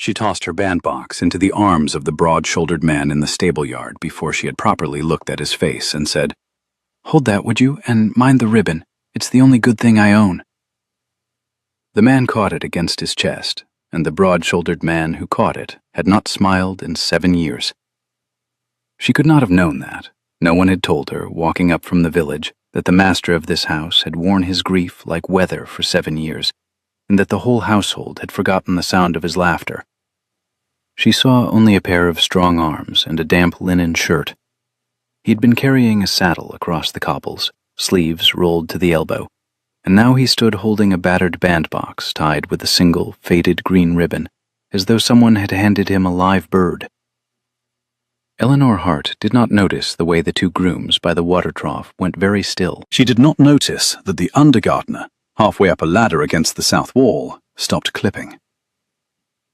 She tossed her bandbox into the arms of the broad-shouldered man in the stable yard before she had properly looked at his face and said, "Hold that, would you, and mind the ribbon. It's the only good thing I own." The man caught it against his chest, and the broad-shouldered man who caught it had not smiled in 7 years. She could not have known that. No one had told her, walking up from the village, that the master of this house had worn his grief like weather for 7 years, and that the whole household had forgotten the sound of his laughter. She saw only a pair of strong arms and a damp linen shirt. He had been carrying a saddle across the cobbles, sleeves rolled to the elbow, and now he stood holding a battered bandbox tied with a single, faded green ribbon, as though someone had handed him a live bird. Eleanor Hart did not notice the way the two grooms by the water trough went very still. She did not notice that the undergardener, halfway up a ladder against the south wall, stopped clipping.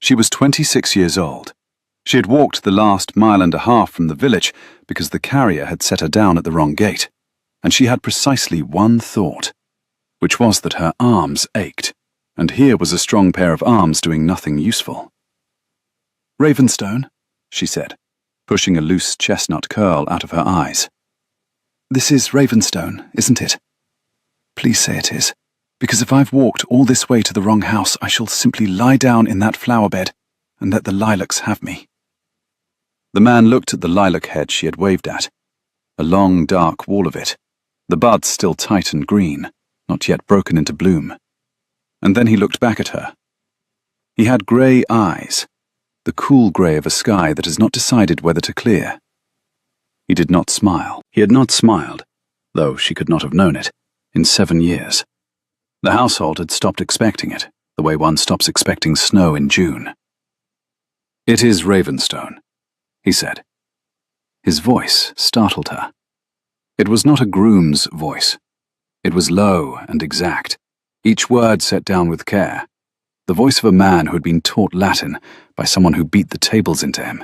She was 26 years old. She had walked the last mile and a half from the village because the carrier had set her down at the wrong gate, and she had precisely one thought, which was that her arms ached, and here was a strong pair of arms doing nothing useful. "Ravenstone," she said, pushing a loose chestnut curl out of her eyes. "This is Ravenstone, isn't it? Please say it is, because if I've walked all this way to the wrong house, I shall simply lie down in that flower bed and let the lilacs have me." The man looked at the lilac hedge she had waved at, a long, dark wall of it, the buds still tight and green, not yet broken into bloom. And then he looked back at her. He had grey eyes, the cool grey of a sky that has not decided whether to clear. He did not smile. He had not smiled, though she could not have known it, in 7 years. The household had stopped expecting it, the way one stops expecting snow in June. "It is Ravenstone," he said. His voice startled her. It was not a groom's voice. It was low and exact, each word set down with care, the voice of a man who had been taught Latin by someone who beat the tables into him.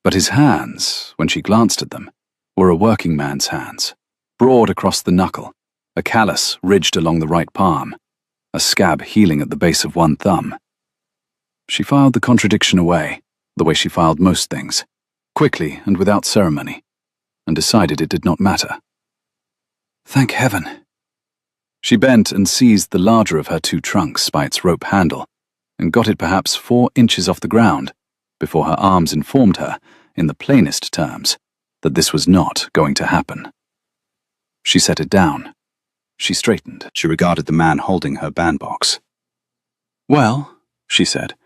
But his hands, when she glanced at them, were a working man's hands, broad across the knuckle, a callus ridged along the right palm, a scab healing at the base of one thumb. She filed the contradiction away, the way she filed most things, quickly and without ceremony, and decided it did not matter. "Thank heaven." She bent and seized the larger of her two trunks by its rope handle, and got it perhaps 4 inches off the ground, before her arms informed her, in the plainest terms, that this was not going to happen. She set it down. She straightened. She regarded the man holding her bandbox. "Well," she said,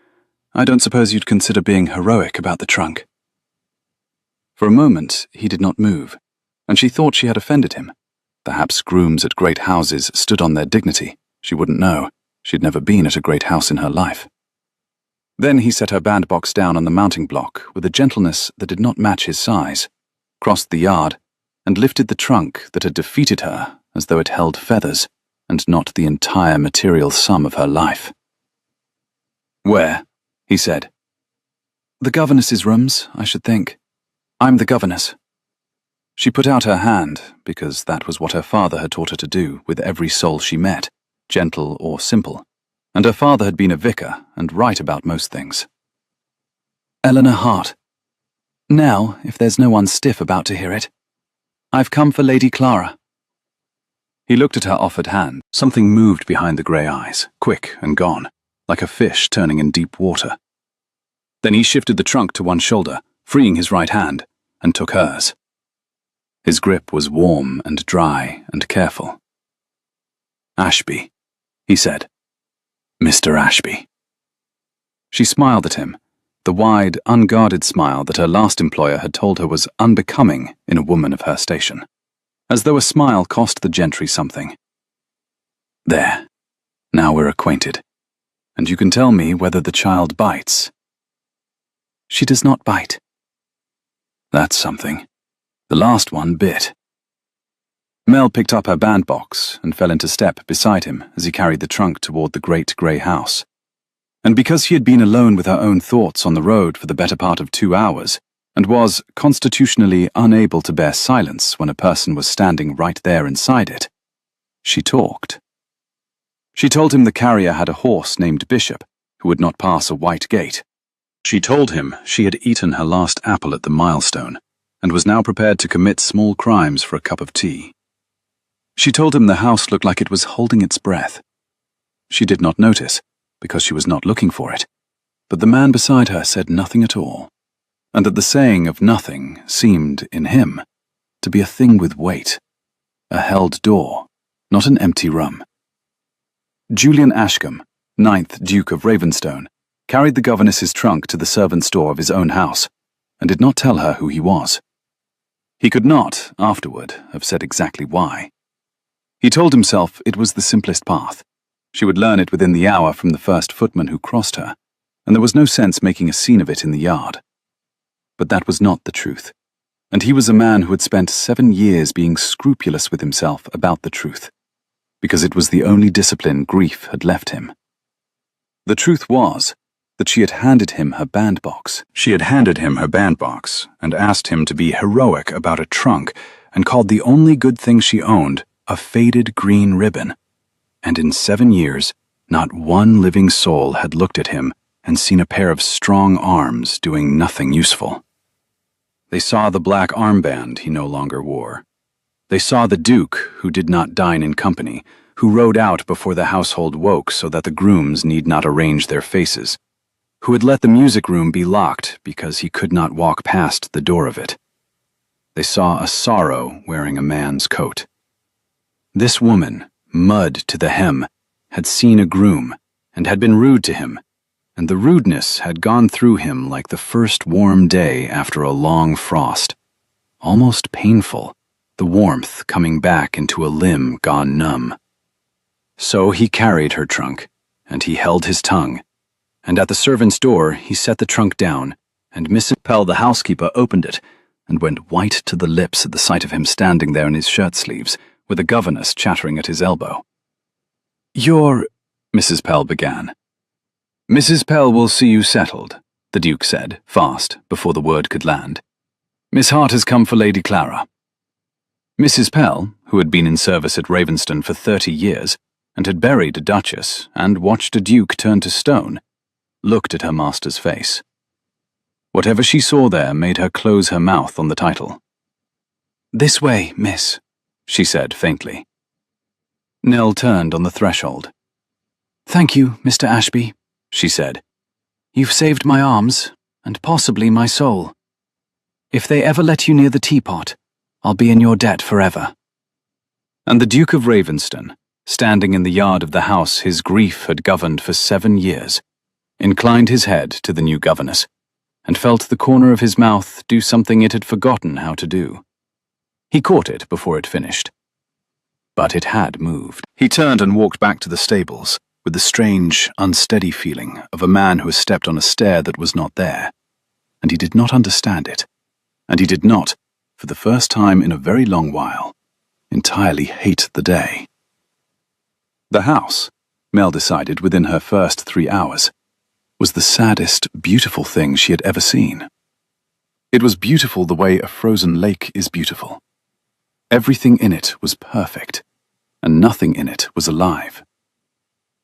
"I don't suppose you'd consider being heroic about the trunk." For a moment he did not move, and she thought she had offended him. Perhaps grooms at great houses stood on their dignity. She wouldn't know. She'd never been at a great house in her life. Then he set her bandbox down on the mounting block with a gentleness that did not match his size, crossed the yard, and lifted the trunk that had defeated her as though it held feathers and not the entire material sum of her life. "Where?" he said. "The governess's rooms, I should think. I'm the governess." She put out her hand, because that was what her father had taught her to do with every soul she met, gentle or simple, and her father had been a vicar and right about most things. "Eleanor Hart. Now, if there's no one stiff about to hear it. I've come for Lady Clara." He looked at her offered hand. Something moved behind the grey eyes, quick and gone, like a fish turning in deep water. Then he shifted the trunk to one shoulder, freeing his right hand, and took hers. His grip was warm and dry and careful. "Ashby," he said. "Mr. Ashby." She smiled at him, the wide, unguarded smile that her last employer had told her was unbecoming in a woman of her station, as though a smile cost the gentry something. "There, now we're acquainted, and you can tell me whether the child bites." "She does not bite." "That's something. The last one bit." Mel picked up her bandbox and fell into step beside him as he carried the trunk toward the great grey house. And because he had been alone with her own thoughts on the road for the better part of 2 hours, and was constitutionally unable to bear silence when a person was standing right there inside it, she talked. She told him the carrier had a horse named Bishop, who would not pass a white gate. She told him she had eaten her last apple at the milestone, and was now prepared to commit small crimes for a cup of tea. She told him the house looked like it was holding its breath. She did not notice, because she was not looking for it, but the man beside her said nothing at all, and that the saying of nothing seemed, in him, to be a thing with weight, a held door, not an empty room. Julian Ashcombe, 9th Duke of Ravenstone, carried the governess's trunk to the servants' door of his own house, and did not tell her who he was. He could not, afterward, have said exactly why. He told himself it was the simplest path. She would learn it within the hour from the first footman who crossed her, and there was no sense making a scene of it in the yard. But that was not the truth, and he was a man who had spent 7 years being scrupulous with himself about the truth, because it was the only discipline grief had left him. The truth was that she had handed him her bandbox. She had handed him her bandbox and asked him to be heroic about a trunk and called the only good thing she owned a faded green ribbon. And in 7 years, not one living soul had looked at him and seen a pair of strong arms doing nothing useful. They saw the black armband he no longer wore. They saw the Duke, who did not dine in company, who rode out before the household woke so that the grooms need not arrange their faces, who had let the music room be locked because he could not walk past the door of it. They saw a sorrow wearing a man's coat. This woman, mud to the hem, had seen a groom and had been rude to him, and the rudeness had gone through him like the first warm day after a long frost, almost painful, the warmth coming back into a limb gone numb. So he carried her trunk, and he held his tongue, and at the servant's door he set the trunk down, and Mrs. Pell, the housekeeper, opened it, and went white to the lips at the sight of him standing there in his shirt-sleeves, with a governess chattering at his elbow. "You're—" Mrs. Pell began. "Mrs. Pell will see you settled," the Duke said, fast, before the word could land. "Miss Hart has come for Lady Clara." Mrs. Pell, who had been in service at Ravenston for 30 years, and had buried a duchess and watched a duke turn to stone, looked at her master's face. Whatever she saw there made her close her mouth on the title. "This way, miss," she said faintly. Nell turned on the threshold. "Thank you, Mr. Ashby," she said. "You've saved my arms, and possibly my soul. If they ever let you near the teapot, I'll be in your debt forever." And the Duke of Ravenston, standing in the yard of the house his grief had governed for 7 years, inclined his head to the new governess, and felt the corner of his mouth do something it had forgotten how to do. He caught it before it finished. But it had moved. He turned and walked back to the stables, with the strange, unsteady feeling of a man who has stepped on a stair that was not there, and he did not understand it, and he did not, for the first time in a very long while, entirely hate the day. The house, Mel decided within her first 3 hours, was the saddest, beautiful thing she had ever seen. It was beautiful the way a frozen lake is beautiful. Everything in it was perfect, and nothing in it was alive.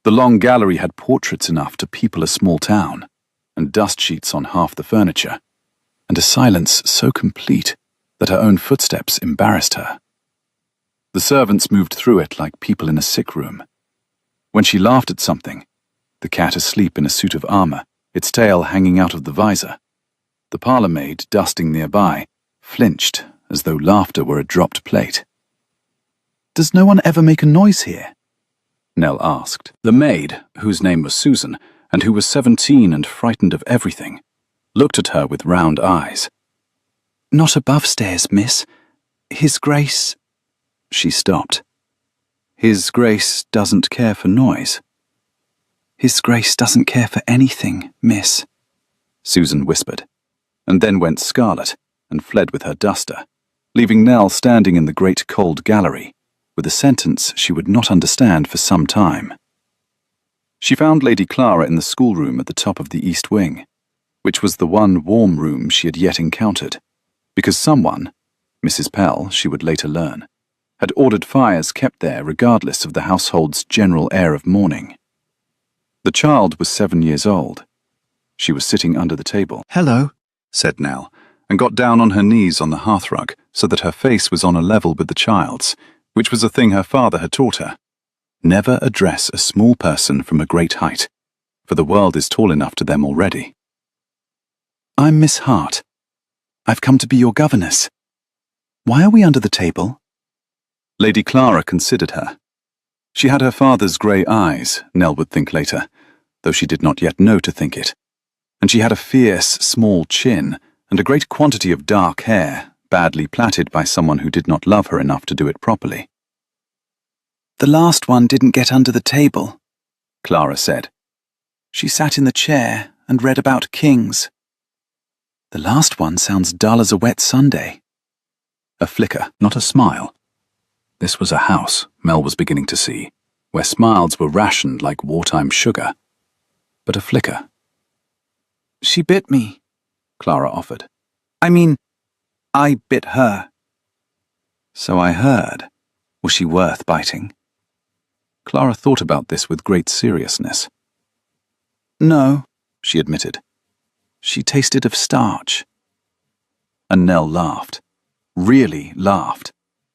The long gallery had portraits enough to people a small town, and dust sheets on half the furniture, and a silence so complete that her own footsteps embarrassed her. The servants moved through it like people in a sick room. When she laughed at something, the cat asleep in a suit of armor, its tail hanging out of the visor, the parlour maid dusting nearby, flinched as though laughter were a dropped plate. "Does no one ever make a noise here?" Nell asked. The maid, whose name was Susan, and who was 17 and frightened of everything, looked at her with round eyes. "Not above stairs, miss. His Grace—" She stopped. "His Grace doesn't care for noise." "His Grace doesn't care for anything, miss," Susan whispered, and then went scarlet and fled with her duster, leaving Nell standing in the great cold gallery, with a sentence she would not understand for some time. She found Lady Clara in the schoolroom at the top of the east wing, which was the one warm room she had yet encountered, because someone, Mrs. Pell, she would later learn, had ordered fires kept there regardless of the household's general air of mourning. The child was 7 years old. She was sitting under the table. "Hello," said Nell, and got down on her knees on the hearthrug so that her face was on a level with the child's, which was a thing her father had taught her. Never address a small person from a great height, for the world is tall enough to them already. "I'm Miss Hart. I've come to be your governess. Why are we under the table?" Lady Clara considered her. She had her father's grey eyes, Nell would think later, though she did not yet know to think it, and she had a fierce, small chin and a great quantity of dark hair, badly plaited by someone who did not love her enough to do it properly. "The last one didn't get under the table," Clara said. "She sat in the chair and read about kings." "The last one sounds dull as a wet Sunday." A flicker, not a smile. This was a house, Mel was beginning to see, where smiles were rationed like wartime sugar. But a flicker. "She bit me," Clara offered. "I mean, I bit her." "So I heard. Was she worth biting?" Clara thought about this with great seriousness. "No," she admitted. "She tasted of starch." And Nell laughed. Really laughed.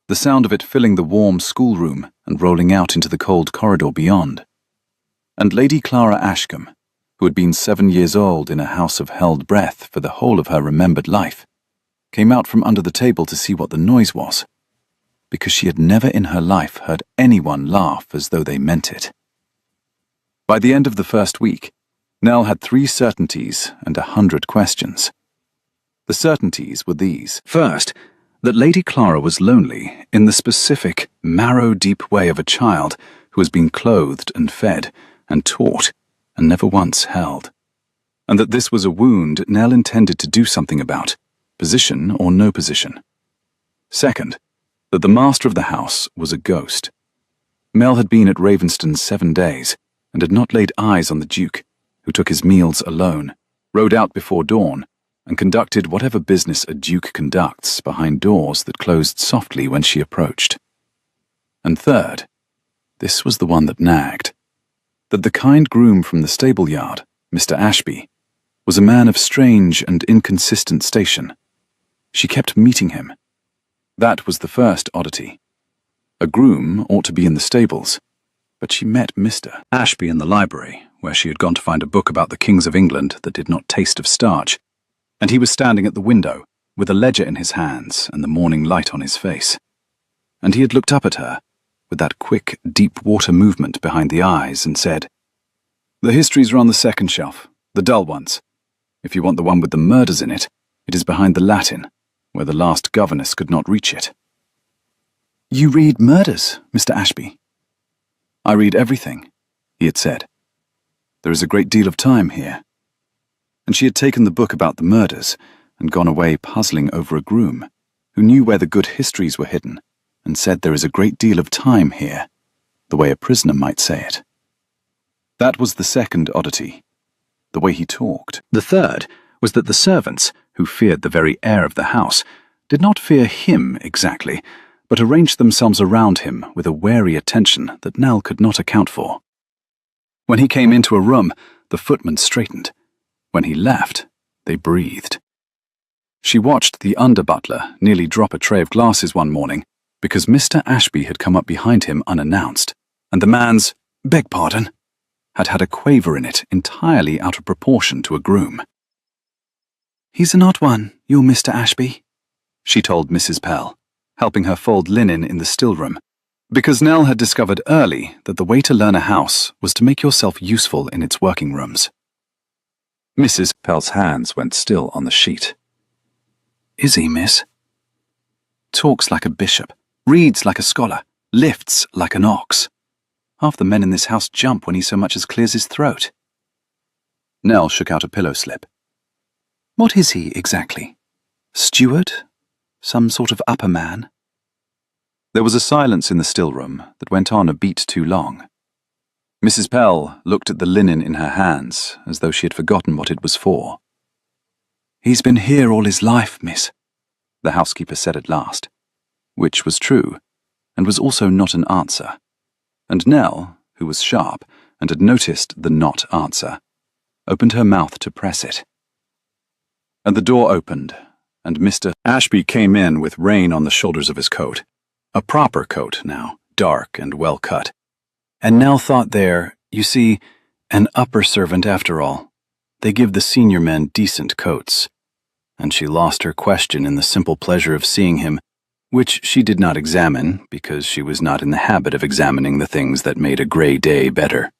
The sound of it filling the warm schoolroom and rolling out into the cold corridor beyond. And Lady Clara Ashcombe, who had been 7 years old in a house of held breath for the whole of her remembered life, came out from under the table to see what the noise was, because she had never in her life heard anyone laugh as though they meant it. By the end of the first week, Nell had 3 certainties and 100 questions. The certainties were these. First, that Lady Clara was lonely in the specific, marrow-deep way of a child who has been clothed and fed and taught and never once held. And that this was a wound Nell intended to do something about, position or no position. Second, that the master of the house was a ghost. Mel had been at Ravenston 7 days and had not laid eyes on the Duke, who took his meals alone, rode out before dawn, and conducted whatever business a duke conducts behind doors that closed softly when she approached. And third, this was the one that nagged, that the kind groom from the stable yard, Mr. Ashby, was a man of strange and inconsistent station. She kept meeting him. That was the first oddity. A groom ought to be in the stables, but she met Mr. Ashby in the library, where she had gone to find a book about the kings of England that did not taste of starch, and he was standing at the window, with a ledger in his hands and the morning light on his face. And he had looked up at her, with that quick, deep-water movement behind the eyes, and said, "The histories are on the second shelf, the dull ones. If you want the one with the murders in it, it is behind the Latin, where the last governess could not reach it." "You read murders, Mr. Ashby?" "I read everything," he had said. "There is a great deal of time here." And she had taken the book about the murders and gone away puzzling over a groom who knew where the good histories were hidden and said there is a great deal of time here, the way a prisoner might say it. That was the second oddity, the way he talked. The third was that the servants, who feared the very air of the house, did not fear him exactly, but arranged themselves around him with a wary attention that Nell could not account for. When he came into a room, the footman straightened. When he left, they breathed. She watched the under-butler nearly drop a tray of glasses one morning because Mr. Ashby had come up behind him unannounced, and the man's "beg pardon" had had a quaver in it entirely out of proportion to a groom. "He's an odd one, your Mr. Ashby," she told Mrs. Pell, helping her fold linen in the still-room, because Nell had discovered early that the way to learn a house was to make yourself useful in its working rooms. Mrs. Pell's hands went still on the sheet. "Is he, miss? Talks like a bishop, reads like a scholar, lifts like an ox. Half the men in this house jump when he so much as clears his throat." Nell shook out a pillow slip. "What is he, exactly? Steward? Some sort of upper man?" There was a silence in the still room that went on a beat too long. Mrs. Pell looked at the linen in her hands as though she had forgotten what it was for. "He's been here all his life, miss," the housekeeper said at last, which was true, and was also not an answer. And Nell, who was sharp and had noticed the not answer, opened her mouth to press it. And the door opened, and Mr. Ashby came in with rain on the shoulders of his coat. A proper coat now, dark and well cut. And Nell thought there, you see, an upper servant after all. They give the senior men decent coats. And she lost her question in the simple pleasure of seeing him, which she did not examine because she was not in the habit of examining the things that made a gray day better.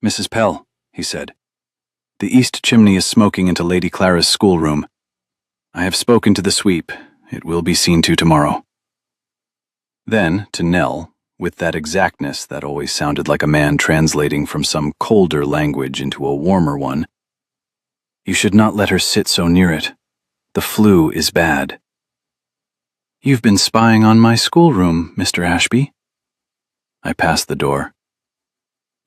"Mrs. Pell," he said, "the east chimney is smoking into Lady Clara's schoolroom. I have spoken to the sweep. It will be seen to tomorrow." Then, to Nell, with that exactness that always sounded like a man translating from some colder language into a warmer one, "You should not let her sit so near it. The flu is bad." "You've been spying on my schoolroom, Mr. Ashby." I passed the door.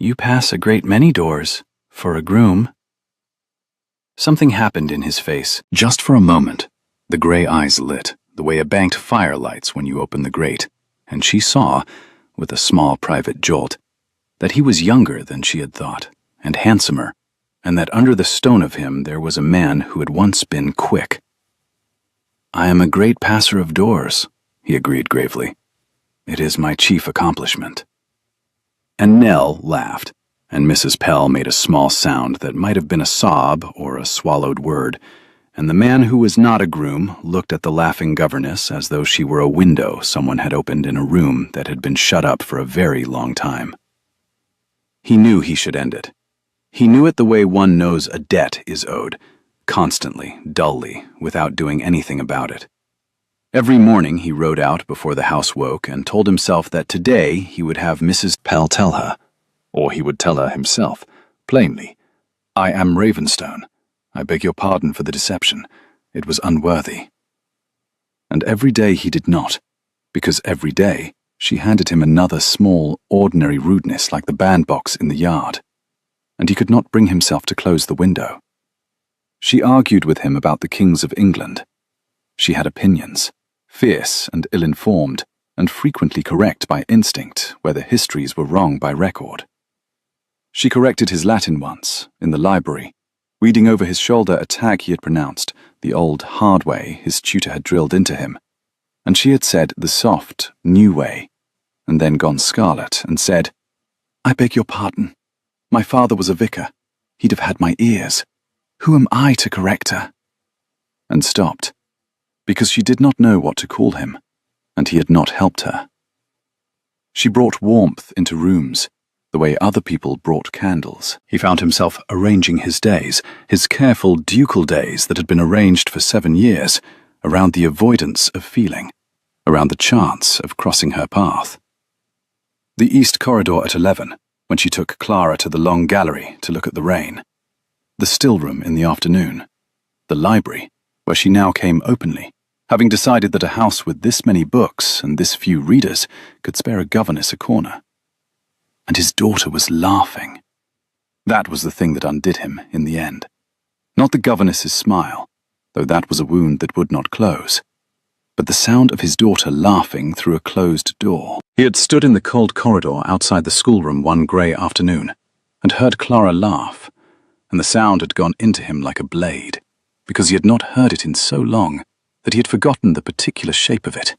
"You pass a great many doors, for a groom." Something happened in his face. Just for a moment, the gray eyes lit, the way a banked fire lights when you open the grate, and she saw, with a small private jolt, that he was younger than she had thought, and handsomer, and that under the stone of him there was a man who had once been quick. "I am a great passer of doors," he agreed gravely. "It is my chief accomplishment." And Nell laughed, and Mrs. Pell made a small sound that might have been a sob or a swallowed word, and the man who was not a groom looked at the laughing governess as though she were a window someone had opened in a room that had been shut up for a very long time. He knew he should end it. He knew it the way one knows a debt is owed, constantly, dully, without doing anything about it. Every morning he rode out before the house woke and told himself that today he would have Mrs. Pell tell her, or he would tell her himself, plainly, "I am Ravenstone. I beg your pardon for the deception. It was unworthy." And every day he did not, because every day she handed him another small, ordinary rudeness like the bandbox in the yard, and he could not bring himself to close the window. She argued with him about the kings of England. She had opinions, fierce and ill-informed, and frequently correct by instinct where the histories were wrong by record. She corrected his Latin once, in the library, reading over his shoulder a tag he had pronounced, the old hard way his tutor had drilled into him, and she had said the soft, new way, and then gone scarlet and said, "I beg your pardon. My father was a vicar. He'd have had my ears. Who am I to correct her?" And stopped, because she did not know what to call him, and he had not helped her. She brought warmth into rooms, the way other people brought candles. He found himself arranging his days, his careful ducal days that had been arranged for 7 years, around the avoidance of feeling, around the chance of crossing her path. The east corridor at 11, when she took Clara to the long gallery to look at the rain. The still room in the afternoon. The library, where she now came openly, having decided that a house with this many books and this few readers could spare a governess a corner. And his daughter was laughing. That was the thing that undid him in the end. Not the governess's smile, though that was a wound that would not close, but the sound of his daughter laughing through a closed door. He had stood in the cold corridor outside the schoolroom one grey afternoon, and heard Clara laugh, and the sound had gone into him like a blade, because he had not heard it in so long that he had forgotten the particular shape of it,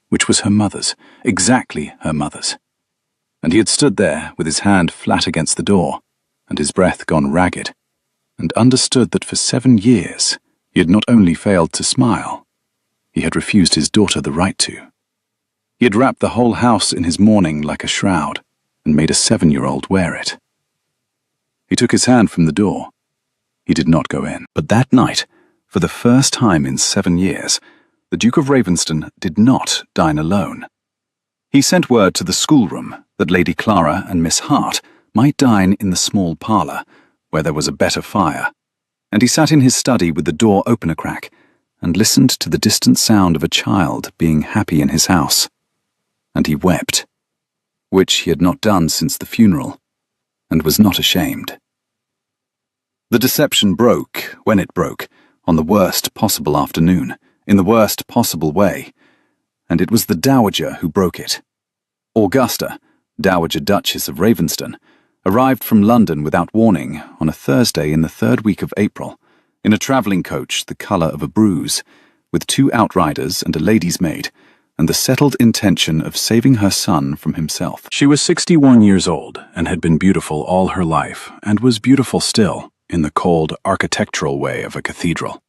which was her mother's, exactly her mother's. And he had stood there with his hand flat against the door, and his breath gone ragged, and understood that for 7 years he had not only failed to smile, he had refused his daughter the right to. He had wrapped the whole house in his mourning like a shroud, and made a 7-year-old wear it. He took his hand from the door. He did not go in. But that night, for the first time in 7 years, the Duke of Ravenston did not dine alone. He sent word to the schoolroom that Lady Clara and Miss Hart might dine in the small parlour, where there was a better fire, and he sat in his study with the door open a crack, and listened to the distant sound of a child being happy in his house. And he wept, which he had not done since the funeral, and was not ashamed. The deception broke, when it broke, on the worst possible afternoon, in the worst possible way, and it was the Dowager who broke it. Augusta, Dowager Duchess of Ravenston, arrived from London without warning on a Thursday in the 3rd week of April, in a travelling coach the colour of a bruise, with 2 outriders and a lady's maid, and the settled intention of saving her son from himself. She was 61 years old and had been beautiful all her life, and was beautiful still, in the cold, architectural way of a cathedral.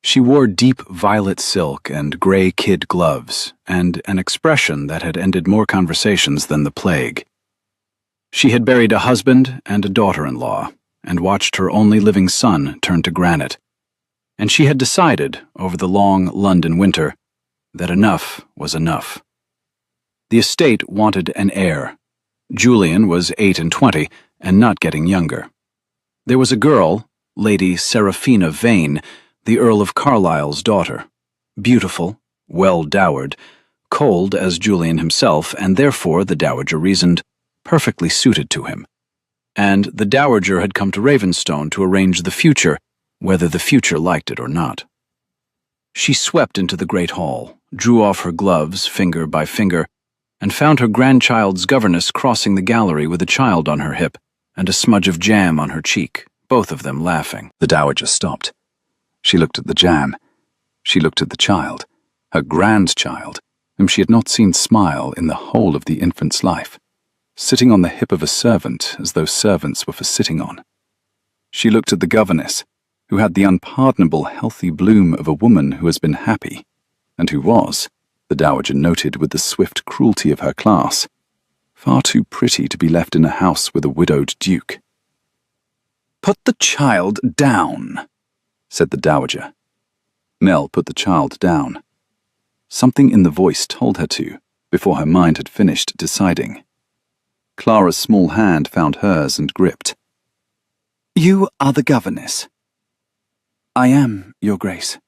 She wore deep violet silk and grey kid gloves, and an expression that had ended more conversations than the plague. She had buried a husband and a daughter-in-law, and watched her only living son turn to granite. And she had decided, over the long London winter, that enough was enough. The estate wanted an heir. Julian was 28 and not getting younger. There was a girl, Lady Seraphina Vane, the Earl of Carlisle's daughter, beautiful, well-dowered, cold as Julian himself, and therefore, the dowager reasoned, perfectly suited to him. And the dowager had come to Ravenstone to arrange the future, whether the future liked it or not. She swept into the great hall, drew off her gloves finger by finger, and found her grandchild's governess crossing the gallery with a child on her hip and a smudge of jam on her cheek, both of them laughing. The dowager stopped. She looked at the jam. She looked at the child, her grandchild, whom she had not seen smile in the whole of the infant's life, sitting on the hip of a servant as though servants were for sitting on. She looked at the governess, who had the unpardonable healthy bloom of a woman who has been happy, and who was, the dowager noted with the swift cruelty of her class, far too pretty to be left in a house with a widowed duke. "Put the child down," said the dowager. Nell put the child down. Something in the voice told her to, before her mind had finished deciding. Clara's small hand found hers and gripped. "You are the governess." "I am, Your Grace."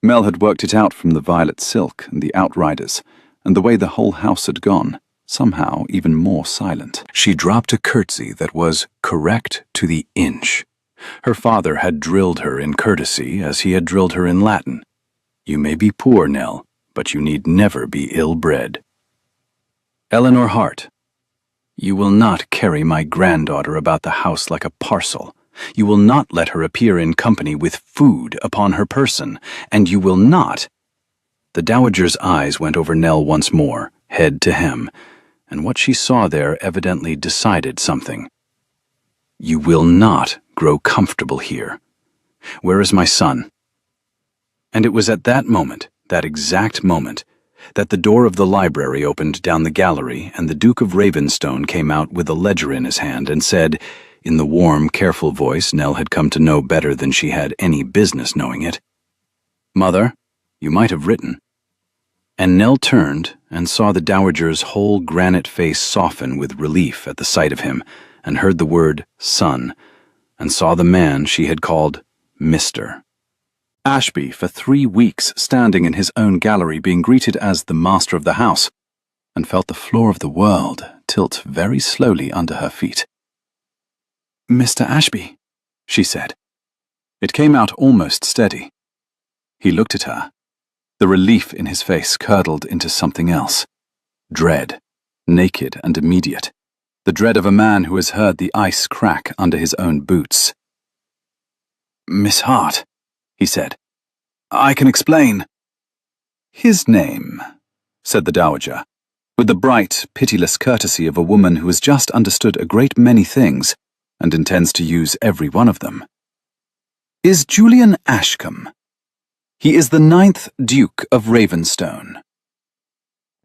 Mel had worked it out from the violet silk and the outriders, and the way the whole house had gone, somehow even more silent. She dropped a curtsy that was correct to the inch. Her father had drilled her in courtesy as he had drilled her in Latin. You may be poor, Nell, but you need never be ill-bred. Eleanor Hart, you will not carry my granddaughter about the house like a parcel. You will not let her appear in company with food upon her person, and you will not— The dowager's eyes went over Nell once more, head to hem, and what she saw there evidently decided something. You will not grow comfortable here. Where is my son? And it was at that moment, that exact moment, that the door of the library opened down the gallery, and the Duke of Ravenstone came out with a ledger in his hand and said, in the warm, careful voice Nell had come to know better than she had any business knowing it, "Mother, you might have written." And Nell turned and saw the dowager's whole granite face soften with relief at the sight of him, and heard the word son, and saw the man she had called Mr. Ashby, for 3 weeks standing in his own gallery being greeted as the master of the house, and felt the floor of the world tilt very slowly under her feet. "Mr. Ashby," she said. It came out almost steady. He looked at her. The relief in his face curdled into something else. Dread, naked and immediate. The dread of a man who has heard the ice crack under his own boots. "Miss Hart," he said. "I can explain." "His name," said the dowager, with the bright, pitiless courtesy of a woman who has just understood a great many things and intends to use every one of them, "is Julian Ashcombe. He is the 9th Duke of Ravenstone."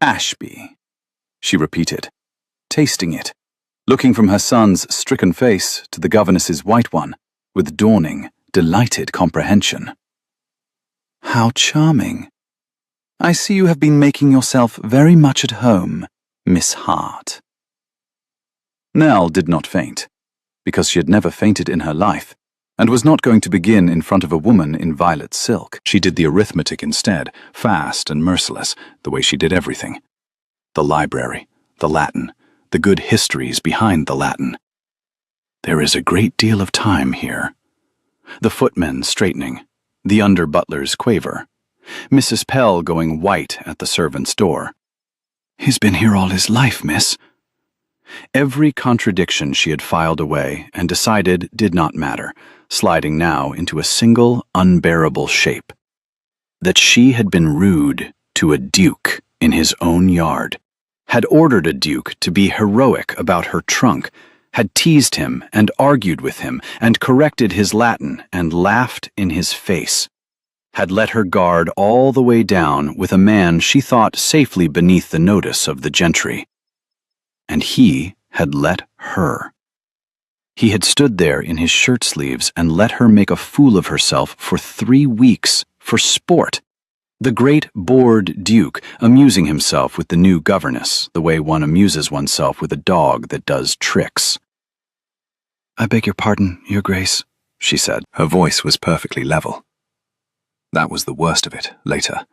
"Ashby," she repeated, tasting it, looking from her son's stricken face to the governess's white one, with dawning, delighted comprehension. "How charming. I see you have been making yourself very much at home, Miss Hart." Nell did not faint, because she had never fainted in her life, and was not going to begin in front of a woman in violet silk. She did the arithmetic instead, fast and merciless, the way she did everything. The library, the Latin, the good histories behind the Latin. There is a great deal of time here. The footmen straightening, the under-butlers quaver, Mrs. Pell going white at the servant's door. "He's been here all his life, miss." Every contradiction she had filed away and decided did not matter, sliding now into a single, unbearable shape. That she had been rude to a duke in his own yard, had ordered a duke to be heroic about her trunk, had teased him and argued with him and corrected his Latin and laughed in his face, had let her guard all the way down with a man she thought safely beneath the notice of the gentry. And he had let her. He had stood there in his shirt sleeves and let her make a fool of herself for 3 weeks for sport. The great bored duke amusing himself with the new governess the way one amuses oneself with a dog that does tricks. "I beg your pardon, Your Grace," she said. Her voice was perfectly level. That was the worst of it, later,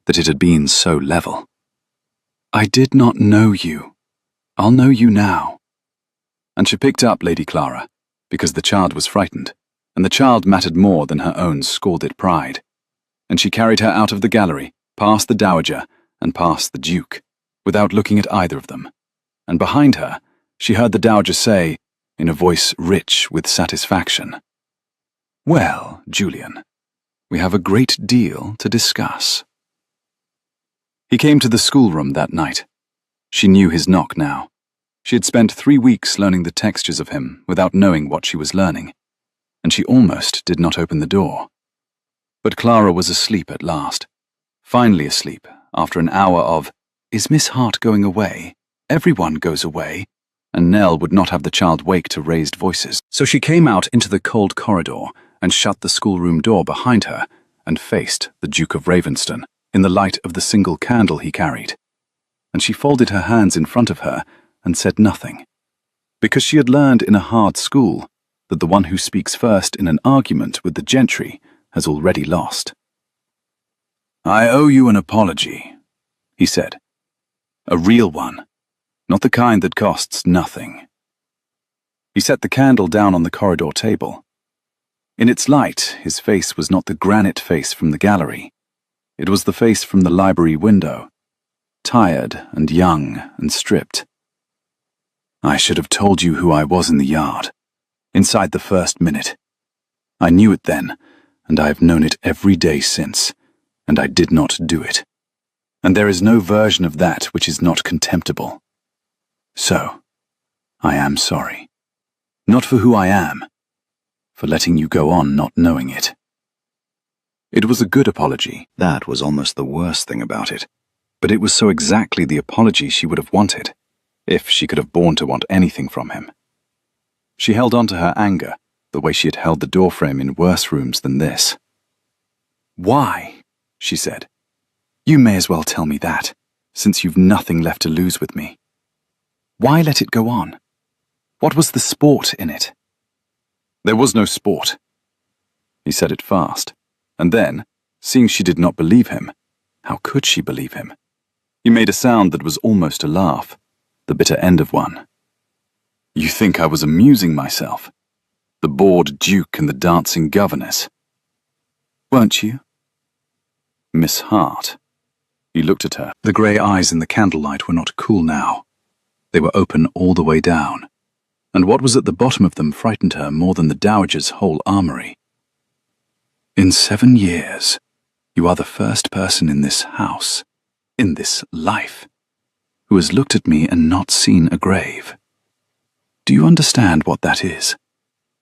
that it had been so level. "I did not know you. I'll know you now." And she picked up Lady Clara, because the child was frightened, and the child mattered more than her own scalded pride. And she carried her out of the gallery, past the dowager, and past the duke, without looking at either of them. And behind her, she heard the dowager say, in a voice rich with satisfaction, "Well, Julian, we have a great deal to discuss." He came to the schoolroom that night. She knew his knock now. She had spent 3 weeks learning the textures of him without knowing what she was learning, and she almost did not open the door. But Clara was asleep at last, finally asleep after an hour of, "Is Miss Hart going away? Everyone goes away," and Nell would not have the child wake to raised voices. So she came out into the cold corridor and shut the schoolroom door behind her and faced the Duke of Ravenston in the light of the single candle he carried. And she folded her hands in front of her and said nothing, because she had learned in a hard school that the one who speaks first in an argument with the gentry has already lost. "I owe you an apology," he said. "A real one, not the kind that costs nothing." He set the candle down on the corridor table. In its light, his face was not the granite face from the gallery. It was the face from the library window, tired and young and stripped. "I should have told you who I was in the yard, inside the first minute. I knew it then, and I have known it every day since, and I did not do it. And there is no version of that which is not contemptible. So, I am sorry. Not for who I am, for letting you go on not knowing it." It was a good apology. That was almost the worst thing about it. But it was so exactly the apology she would have wanted, if she could have borne to want anything from him. She held on to her anger, the way she had held the doorframe in worse rooms than this. "Why?" she said. "You may as well tell me that, since you've nothing left to lose with me. Why let it go on? What was the sport in it?" "There was no sport." He said it fast, and then, seeing she did not believe him, how could she believe him? He made a sound that was almost a laugh, the bitter end of one. "You think I was amusing myself? The bored duke and the dancing governess. Weren't you? Miss Hart." He looked at her. The grey eyes in the candlelight were not cool now. They were open all the way down, and what was at the bottom of them frightened her more than the dowager's whole armory. "In 7 years, you are the first person in this house, in this life, who has looked at me and not seen a grave. Do you understand what that is?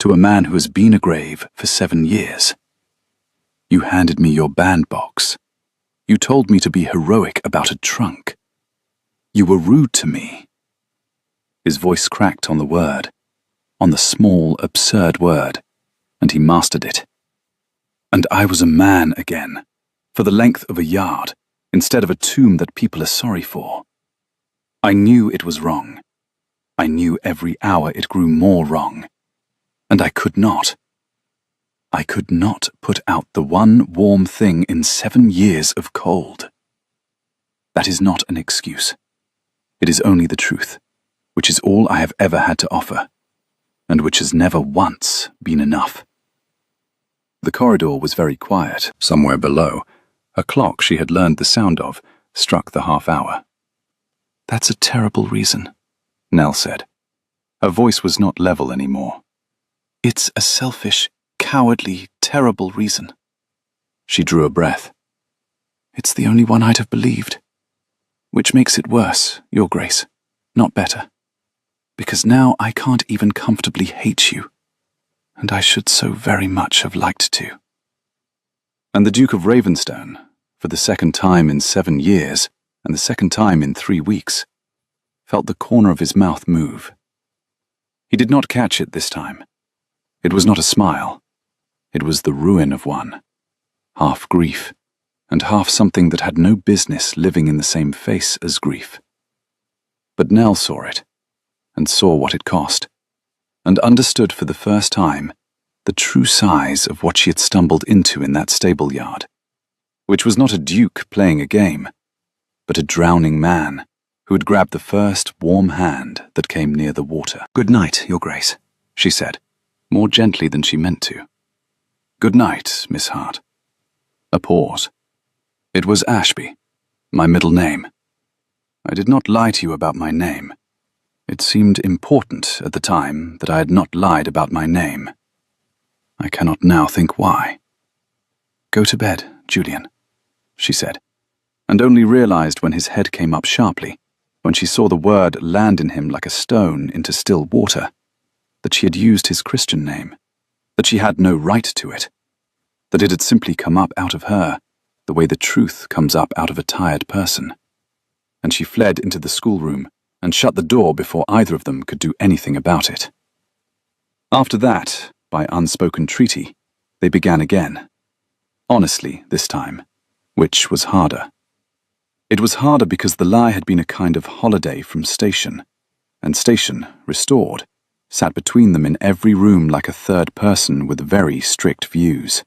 To a man who has been a grave for 7 years. You handed me your bandbox. You told me to be heroic about a trunk. You were rude to me." His voice cracked on the word, on the small, absurd word, and he mastered it. "And I was a man again, for the length of a yard, instead of a tomb that people are sorry for. I knew it was wrong. I knew every hour it grew more wrong. And I could not put out the one warm thing in 7 years of cold. That is not an excuse. It is only the truth, which is all I have ever had to offer, and which has never once been enough." The corridor was very quiet. Somewhere below, a clock she had learned the sound of struck the half hour. "That's a terrible reason," Nell said. Her voice was not level anymore. It's a selfish, cowardly, terrible reason. She drew a breath. It's the only one I'd have believed. Which makes it worse, Your Grace, not better. Because now I can't even comfortably hate you. And I should so very much have liked to. And the Duke of Ravenstone, for the second time in 7 years, and the second time in 3 weeks, felt the corner of his mouth move. He did not catch it this time. It was not a smile. It was the ruin of one, half grief, and half something that had no business living in the same face as grief. But Nell saw it, and saw what it cost, and understood for the first time the true size of what she had stumbled into in that stable yard, which was not a duke playing a game, but a drowning man who had grabbed the first warm hand that came near the water. Good night, Your Grace, she said, more gently than she meant to. Good night, Miss Hart. A pause. It was Ashby, my middle name. I did not lie to you about my name. It seemed important at the time that I had not lied about my name. I cannot now think why. Go to bed, Julian, she said, and only realized when his head came up sharply, when she saw the word land in him like a stone into still water, that she had used his Christian name, that she had no right to it, that it had simply come up out of her, the way the truth comes up out of a tired person. And she fled into the schoolroom and shut the door before either of them could do anything about it. After that, by unspoken treaty, they began again. Honestly, this time, which was harder. It was harder because the lie had been a kind of holiday from Station, and Station, restored, sat between them in every room like a third person with very strict views.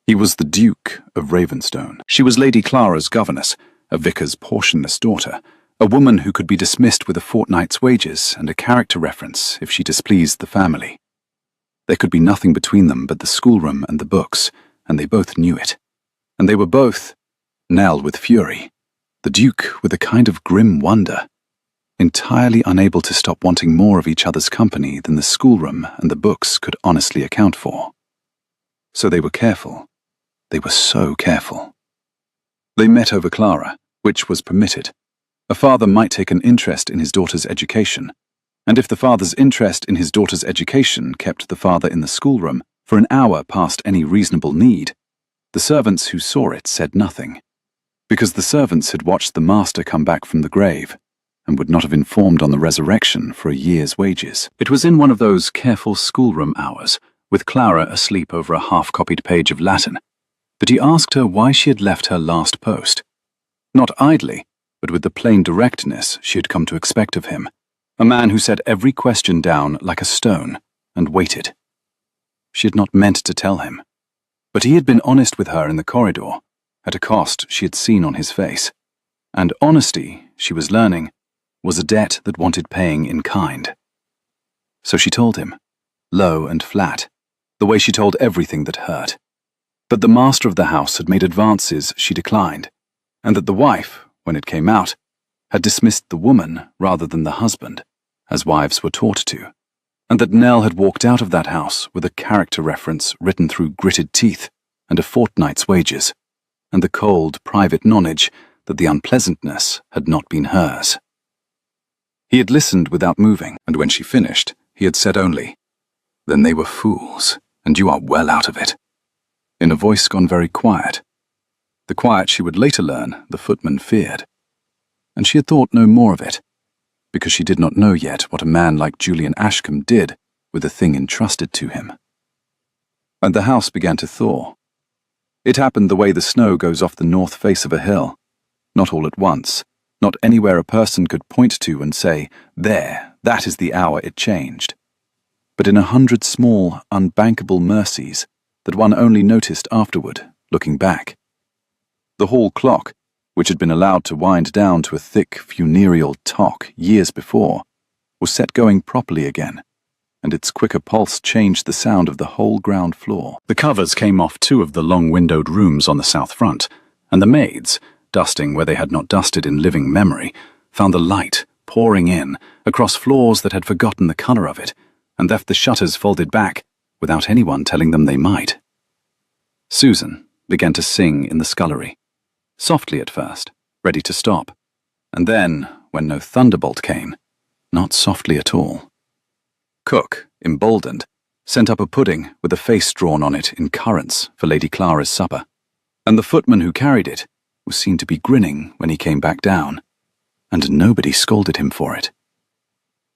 He was the Duke of Ravenstone. She was Lady Clara's governess, a vicar's portionless daughter, a woman who could be dismissed with a fortnight's wages and a character reference if she displeased the family. There could be nothing between them but the schoolroom and the books, and they both knew it. And they were both, Nell with fury, the Duke with a kind of grim wonder, entirely unable to stop wanting more of each other's company than the schoolroom and the books could honestly account for. So they were careful. They were so careful. They met over Clara, which was permitted. A father might take an interest in his daughter's education, and if the father's interest in his daughter's education kept the father in the schoolroom for an hour past any reasonable need, the servants who saw it said nothing, because the servants had watched the master come back from the grave, and would not have informed on the resurrection for a year's wages. It was in one of those careful schoolroom hours, with Clara asleep over a half-copied page of Latin, that he asked her why she had left her last post. Not idly, but with the plain directness she had come to expect of him, a man who set every question down like a stone and waited. She had not meant to tell him, but he had been honest with her in the corridor, at a cost she had seen on his face, and honesty, she was learning, was a debt that wanted paying in kind. So she told him, low and flat, the way she told everything that hurt, that the master of the house had made advances she declined, and that the wife, when it came out, had dismissed the woman rather than the husband, as wives were taught to, and that Nell had walked out of that house with a character reference written through gritted teeth and a fortnight's wages, and the cold, private knowledge that the unpleasantness had not been hers. He had listened without moving, and when she finished, he had said only, "Then they were fools, and you are well out of it," in a voice gone very quiet. The quiet she would later learn the footman feared. And she had thought no more of it, because she did not know yet what a man like Julian Ashcombe did with the thing entrusted to him. And the house began to thaw. It happened the way the snow goes off the north face of a hill, not all at once, not anywhere a person could point to and say, "There, that is the hour it changed," but in 100 small, unbankable mercies that one only noticed afterward, looking back. The hall clock, which had been allowed to wind down to a thick funereal tock years before, was set going properly again, and its quicker pulse changed the sound of the whole ground floor. The covers came off 2 of the long-windowed rooms on the south front, and the maids, dusting where they had not dusted in living memory, found the light pouring in, across floors that had forgotten the color of it, and left the shutters folded back, without anyone telling them they might. Susan began to sing in the scullery, softly at first, ready to stop, and then, when no thunderbolt came, not softly at all. Cook, emboldened, sent up a pudding with a face drawn on it in currants for Lady Clara's supper, and the footman who carried it was seen to be grinning when he came back down, and nobody scolded him for it.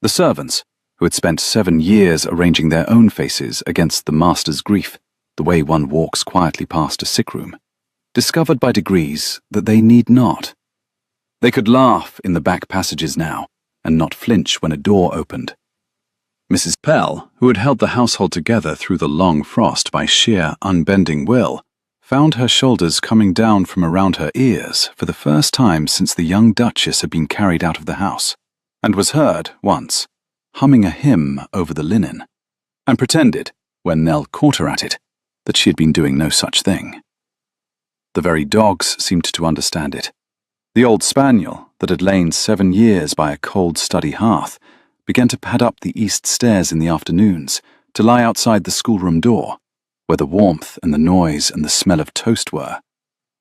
The servants, who had spent 7 years arranging their own faces against the master's grief, the way one walks quietly past a sick room, discovered by degrees that they need not. They could laugh in the back passages now, and not flinch when a door opened. Mrs. Pell, who had held the household together through the long frost by sheer unbending will, found her shoulders coming down from around her ears for the first time since the young Duchess had been carried out of the house, and was heard, once, humming a hymn over the linen, and pretended, when Nell caught her at it, that she had been doing no such thing. The very dogs seemed to understand it. The old spaniel, that had lain 7 years by a cold study hearth, began to pad up the east stairs in the afternoons to lie outside the schoolroom door, where the warmth and the noise and the smell of toast were,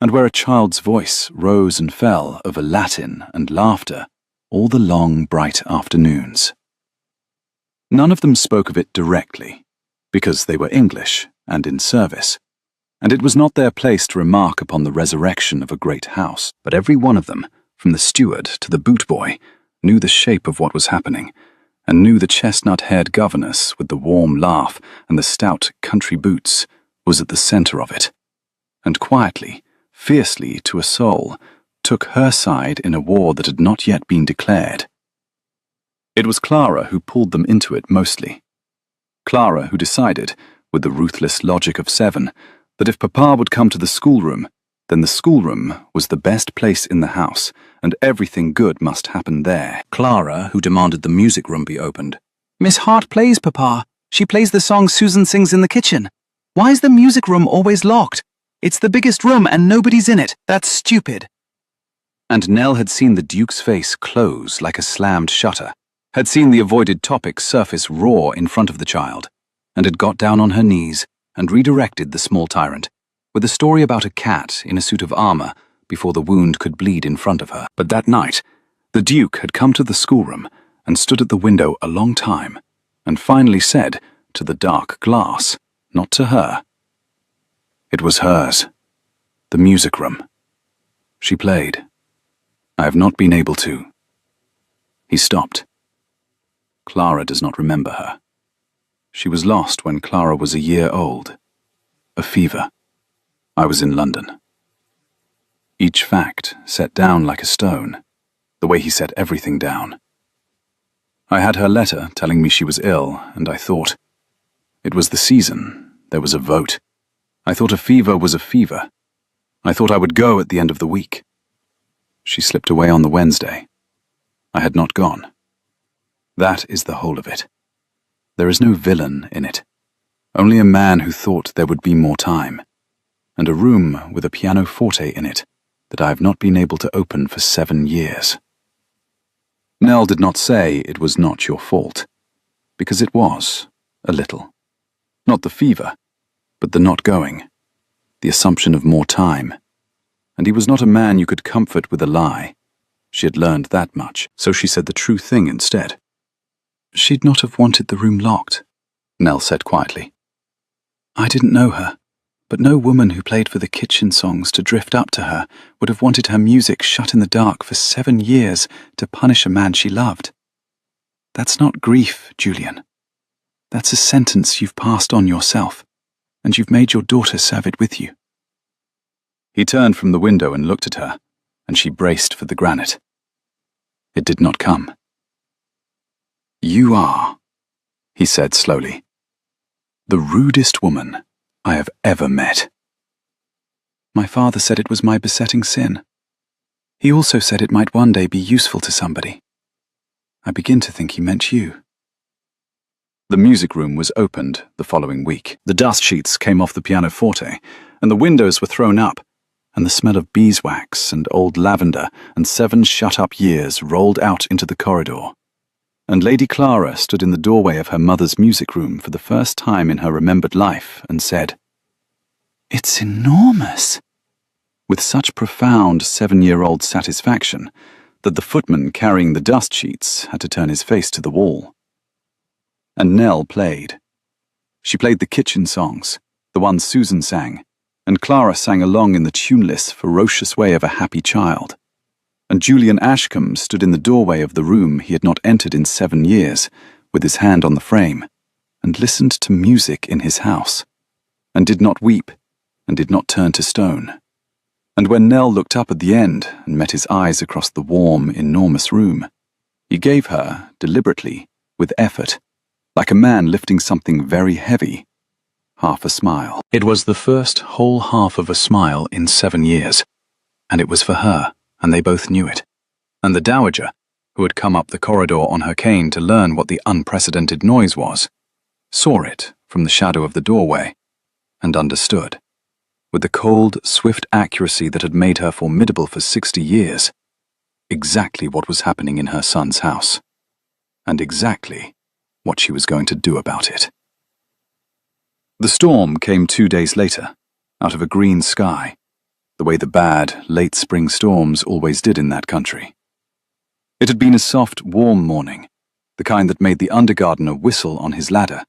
and where a child's voice rose and fell over Latin and laughter all the long, bright afternoons. None of them spoke of it directly, because they were English and in service, and it was not their place to remark upon the resurrection of a great house, but every one of them, from the steward to the boot boy, knew the shape of what was happening, and knew the chestnut-haired governess with the warm laugh and the stout country boots was at the centre of it, and quietly, fiercely to a soul, took her side in a war that had not yet been declared. It was Clara who pulled them into it mostly. Clara who decided, with the ruthless logic of 7, that if Papa would come to the schoolroom, then the schoolroom was the best place in the house, and everything good must happen there. Clara, who demanded the music room be opened. Miss Hart plays, Papa. She plays the song Susan sings in the kitchen. Why is the music room always locked? It's the biggest room and nobody's in it. That's stupid. And Nell had seen the Duke's face close like a slammed shutter, had seen the avoided topic surface raw in front of the child, and had got down on her knees and redirected the small tyrant, with a story about a cat in a suit of armour before the wound could bleed in front of her. But that night, the Duke had come to the schoolroom and stood at the window a long time, and finally said to the dark glass, not to her. It was hers, the music room. She played. I have not been able to. He stopped. Clara does not remember her. She was lost when Clara was a year old. A fever. I was in London. Each fact set down like a stone, the way he set everything down. I had her letter telling me she was ill, and I thought, it was the season, there was a vote. I thought a fever was a fever. I thought I would go at the end of the week. She slipped away on the Wednesday. I had not gone. That is the whole of it. There is no villain in it. Only a man who thought there would be more time, and a room with a pianoforte in it that I have not been able to open for 7 years. Nell did not say it was not your fault, because it was, a little. Not the fever, but the not going, the assumption of more time. And he was not a man you could comfort with a lie. She had learned that much, so she said the true thing instead. She'd not have wanted the room locked, Nell said quietly. I didn't know her, but no woman who played for the kitchen songs to drift up to her would have wanted her music shut in the dark for 7 years to punish a man she loved. That's not grief, Julian. That's a sentence you've passed on yourself, and you've made your daughter serve it with you. He turned from the window and looked at her, and she braced for the granite. It did not come. You are, he said slowly, the rudest woman I have ever met. My father said it was my besetting sin. He also said it might one day be useful to somebody. I begin to think he meant you. The music room was opened the following week. The dust sheets came off the pianoforte, and the windows were thrown up, and the smell of beeswax and old lavender and 7 shut-up years rolled out into the corridor. And Lady Clara stood in the doorway of her mother's music room for the first time in her remembered life and said, "It's enormous," with such profound 7-year-old satisfaction that the footman carrying the dust sheets had to turn his face to the wall. And Nell played. She played the kitchen songs, the ones Susan sang, and Clara sang along in the tuneless, ferocious way of a happy child. And Julian Ashcombe stood in the doorway of the room he had not entered in 7 years, with his hand on the frame, and listened to music in his house, and did not weep, and did not turn to stone. And when Nell looked up at the end and met his eyes across the warm, enormous room, he gave her, deliberately, with effort, like a man lifting something very heavy, half a smile. It was the first whole half of a smile in 7 years, and it was for her, and they both knew it. And the dowager, who had come up the corridor on her cane to learn what the unprecedented noise was, saw it from the shadow of the doorway, and understood, with the cold, swift accuracy that had made her formidable for 60 years, exactly what was happening in her son's house, and exactly what she was going to do about it. The storm came 2 days later, out of a green sky, the way the bad, late spring storms always did in that country. It had been a soft, warm morning, the kind that made the undergardener whistle on his ladder,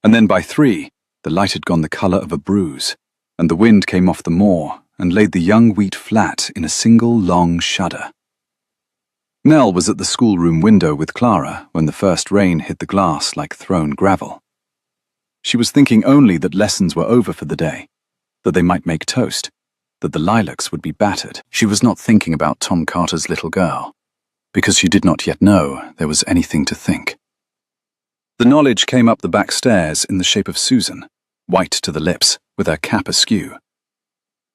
and then by 3, the light had gone the colour of a bruise, and the wind came off the moor and laid the young wheat flat in a single long shudder. Nell was at the schoolroom window with Clara when the first rain hit the glass like thrown gravel. She was thinking only that lessons were over for the day, that they might make toast, that the lilacs would be battered. She was not thinking about Tom Carter's little girl, because she did not yet know there was anything to think. The knowledge came up the back stairs in the shape of Susan, white to the lips, with her cap askew.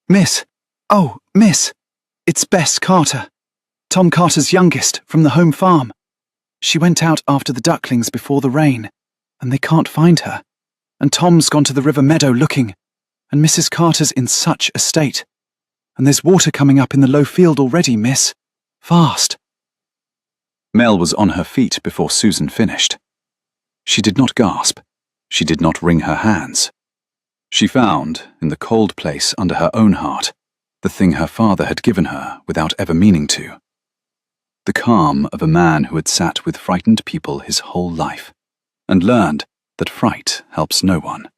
"Miss! Oh, miss! It's Bess Carter, Tom Carter's youngest, from the home farm. She went out after the ducklings before the rain, and they can't find her. And Tom's gone to the river meadow looking, and Mrs. Carter's in such a state. And there's water coming up in the low field already, miss. Fast." Mel was on her feet before Susan finished. She did not gasp. She did not wring her hands. She found, in the cold place under her own heart, the thing her father had given her without ever meaning to. The calm of a man who had sat with frightened people his whole life, and learned that fright helps no one.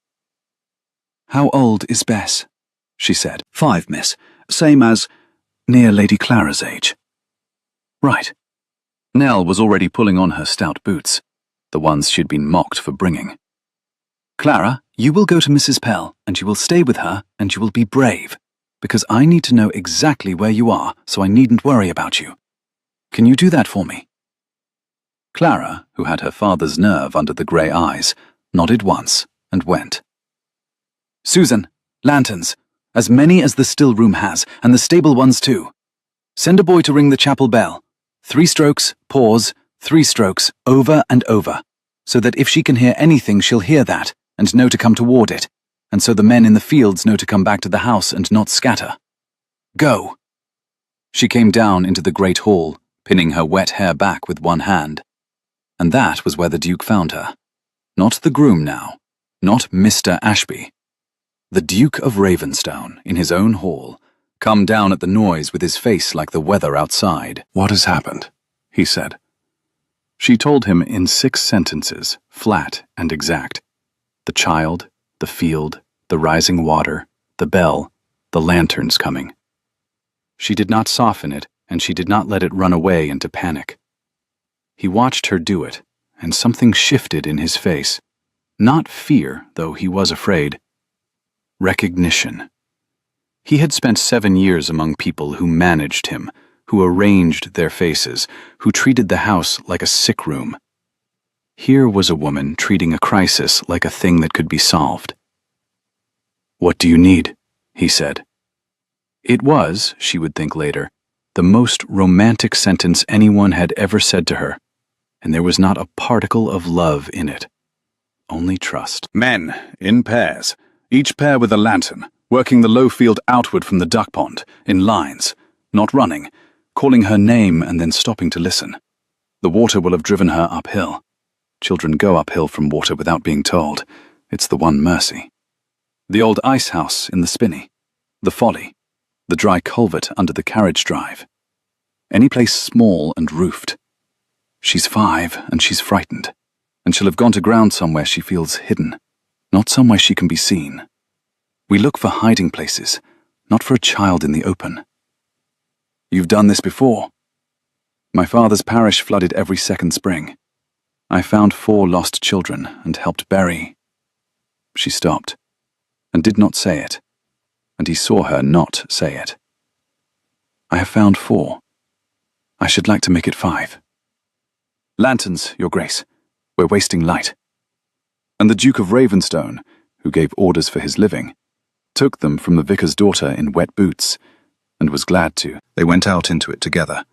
"How old is Bess?" she said. 5, miss. Same as near Lady Clara's age. Right. Nell was already pulling on her stout boots, the ones she'd been mocked for bringing. "Clara, you will go to Mrs. Pell, and you will stay with her, and you will be brave, because I need to know exactly where you are, so I needn't worry about you. Can you do that for me?" Clara, who had her father's nerve under the grey eyes, nodded once and went. "Susan, lanterns, as many as the still room has, and the stable ones too. Send a boy to ring the chapel bell. 3 strokes, pause, 3 strokes, over and over, so that if she can hear anything she'll hear that, and know to come toward it, and so the men in the fields know to come back to the house and not scatter. Go." She came down into the great hall, pinning her wet hair back with one hand. And that was where the Duke found her. Not the groom now, not Mr. Ashby. The Duke of Ravenstone, in his own hall, come down at the noise with his face like the weather outside. "What has happened?" he said. She told him in 6 sentences, flat and exact. The child, the field, the rising water, the bell, the lanterns coming. She did not soften it, and she did not let it run away into panic. He watched her do it, and something shifted in his face. Not fear, though he was afraid. Recognition. He had spent 7 years among people who managed him, who arranged their faces, who treated the house like a sick room. Here was a woman treating a crisis like a thing that could be solved. "What do you need?" he said. It was, she would think later, the most romantic sentence anyone had ever said to her, and there was not a particle of love in it. Only trust. "Men, in pairs, each pair with a lantern, working the low field outward from the duck pond, in lines, not running, calling her name and then stopping to listen. The water will have driven her uphill. Children go uphill from water without being told. It's the one mercy. The old ice house in the spinney, the folly, the dry culvert under the carriage drive. Any place small and roofed. She's 5 and she's frightened, and she'll have gone to ground somewhere she feels hidden, not somewhere she can be seen. We look for hiding places, not for a child in the open. You've done this before. My father's parish flooded every second spring. I found 4 lost children and helped bury. She stopped, and did not say it, and he saw her not say it. I have found 4. I should like to make it 5. Lanterns, Your Grace. We're wasting light. And the Duke of Ravenstone, who gave orders for his living, took them from the vicar's daughter in wet boots, and was glad to. They went out into it together.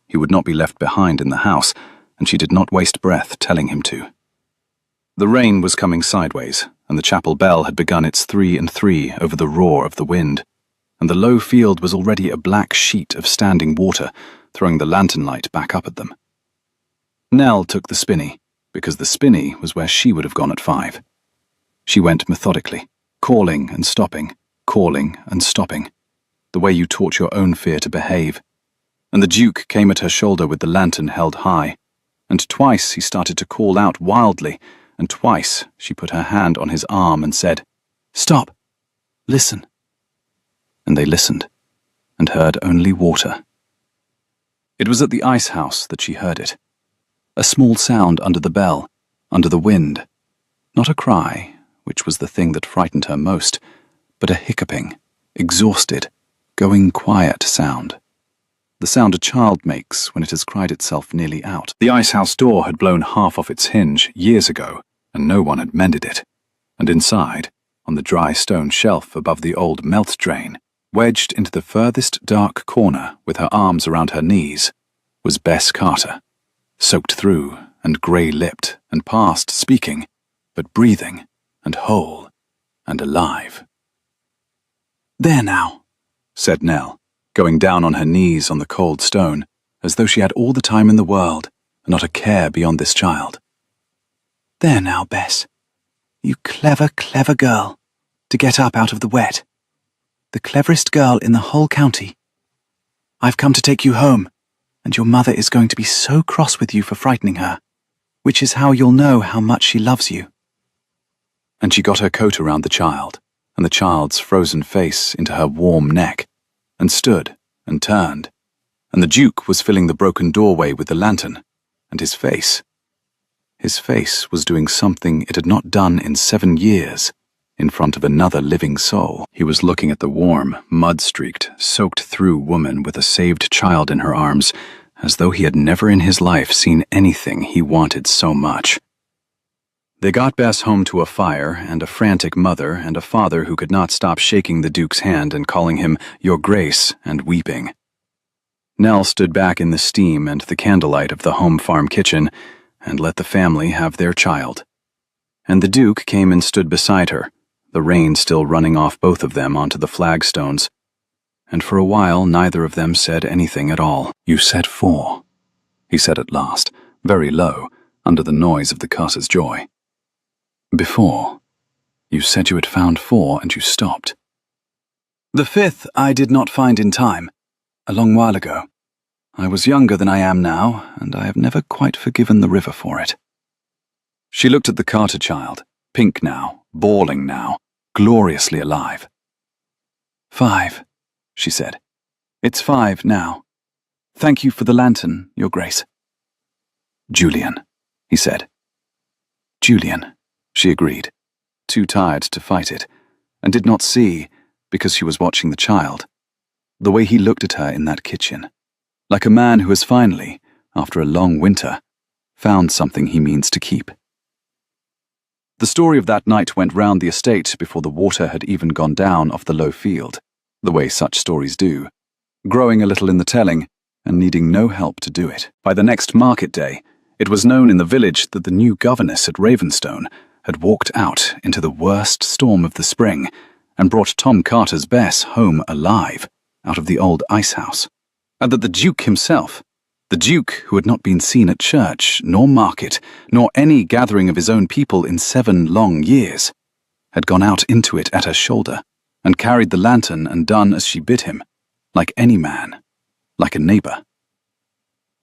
He would not be left behind in the house, and she did not waste breath telling him to. The rain was coming sideways, and the chapel bell had begun its 3 and 3 over the roar of the wind, and the low field was already a black sheet of standing water, throwing the lantern light back up at them. Nell took the spinney, because the spinney was where she would have gone at 5. She went methodically, calling and stopping, the way you taught your own fear to behave. And the Duke came at her shoulder with the lantern held high, and twice he started to call out wildly, and twice she put her hand on his arm and said, "Stop! Listen." And they listened, and heard only water. It was at the ice house that she heard it. A small sound under the bell, under the wind. Not a cry, which was the thing that frightened her most, but a hiccuping, exhausted, going quiet sound. The sound a child makes when it has cried itself nearly out. The ice house door had blown half off its hinge years ago, and no one had mended it. And inside, on the dry stone shelf above the old melt drain, wedged into the furthest dark corner with her arms around her knees, was Bess Carter, soaked through and grey-lipped and past speaking, but breathing and whole and alive. "There now," said Nell, going down on her knees on the cold stone, as though she had all the time in the world and not a care beyond this child. "There now, Bess. You clever, clever girl, to get up out of the wet. The cleverest girl in the whole county. I've come to take you home, and your mother is going to be so cross with you for frightening her, which is how you'll know how much she loves you." And she got her coat around the child, and the child's frozen face into her warm neck, and stood and turned, and the Duke was filling the broken doorway with the lantern, and his face was doing something it had not done in 7 years, in front of another living soul. He was looking at the warm, mud-streaked, soaked-through woman with a saved child in her arms, as though he had never in his life seen anything he wanted so much. They got Bess home to a fire and a frantic mother and a father who could not stop shaking the Duke's hand and calling him Your Grace and weeping. Nell stood back in the steam and the candlelight of the home farm kitchen and let the family have their child. And the Duke came and stood beside her, the rain still running off both of them onto the flagstones, and for a while neither of them said anything at all. "You said 4, he said at last, very low, under the noise of the Carter's joy. "Before, you said you had found 4 and you stopped." "The 5th I did not find in time, a long while ago. I was younger than I am now, and I have never quite forgiven the river for it." She looked at the Carter child, pink now, bawling now, gloriously alive. "5, she said. "It's 5 now. Thank you for the lantern, Your Grace." "Julian," he said. "Julian," she agreed, too tired to fight it, and did not see, because she was watching the child, the way he looked at her in that kitchen, like a man who has finally, after a long winter, found something he means to keep. The story of that night went round the estate before the water had even gone down off the low field, the way such stories do, growing a little in the telling and needing no help to do it. By the next market day, it was known in the village that the new governess at Ravenstone had walked out into the worst storm of the spring and brought Tom Carter's Bess home alive out of the old ice house, and that the Duke himself, the Duke who had not been seen at church, nor market, nor any gathering of his own people in 7 long years, had gone out into it at her shoulder, and carried the lantern and done as she bid him, like any man, like a neighbour.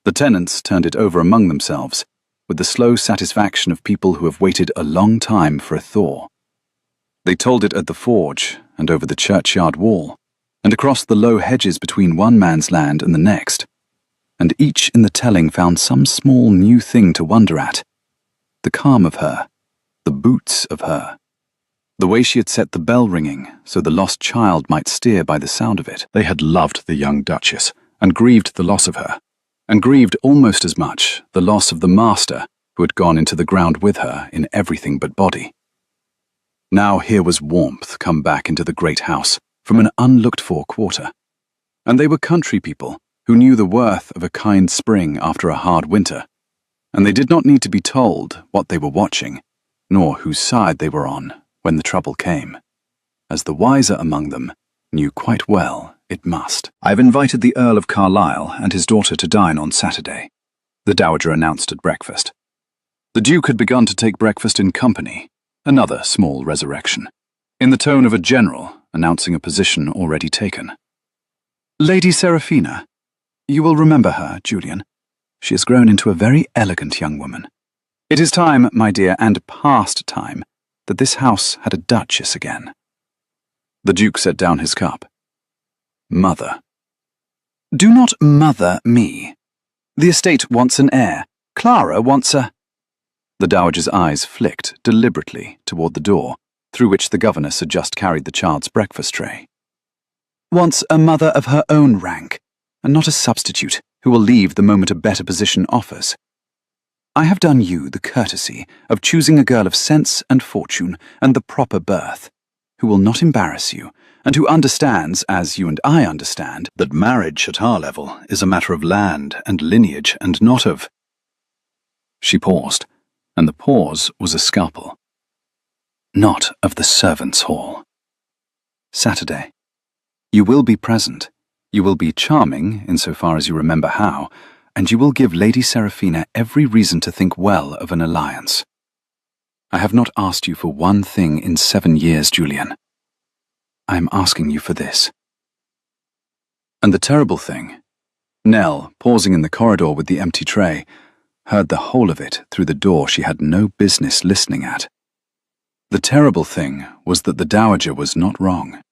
The tenants turned it over among themselves, with the slow satisfaction of people who have waited a long time for a thaw. They told it at the forge, and over the churchyard wall, and across the low hedges between one man's land and the next, and each in the telling found some small new thing to wonder at. The calm of her, the boots of her, the way she had set the bell ringing so the lost child might steer by the sound of it. They had loved the young Duchess, and grieved the loss of her, and grieved almost as much the loss of the master who had gone into the ground with her in everything but body. Now here was warmth come back into the great house from an unlooked-for quarter, and they were country people who knew the worth of a kind spring after a hard winter, and they did not need to be told what they were watching, nor whose side they were on when the trouble came, as the wiser among them knew quite well it must. "I've invited the Earl of Carlisle and his daughter to dine on Saturday," the Dowager announced at breakfast. The Duke had begun to take breakfast in company, another small resurrection, in the tone of a general announcing a position already taken. "Lady Seraphina, you will remember her, Julian. She has grown into a very elegant young woman. It is time, my dear, and past time, that this house had a duchess again." The Duke set down his cup. "Mother." "Do not mother me. The estate wants an heir. Clara wants a—" The Dowager's eyes flicked deliberately toward the door, through which the governess had just carried the child's breakfast tray. "Wants a mother of her own rank, and not a substitute who will leave the moment a better position offers. I have done you the courtesy of choosing a girl of sense and fortune and the proper birth, who will not embarrass you, and who understands, as you and I understand, that marriage at our level is a matter of land and lineage and not of—" She paused, and the pause was a scalpel. "Not of the servants' hall. Saturday. You will be present. You will be charming, insofar as you remember how, and you will give Lady Seraphina every reason to think well of an alliance. I have not asked you for one thing in 7 years, Julian. I am asking you for this." And the terrible thing, Nell, pausing in the corridor with the empty tray, heard the whole of it through the door she had no business listening at. The terrible thing was that the Dowager was not wrong.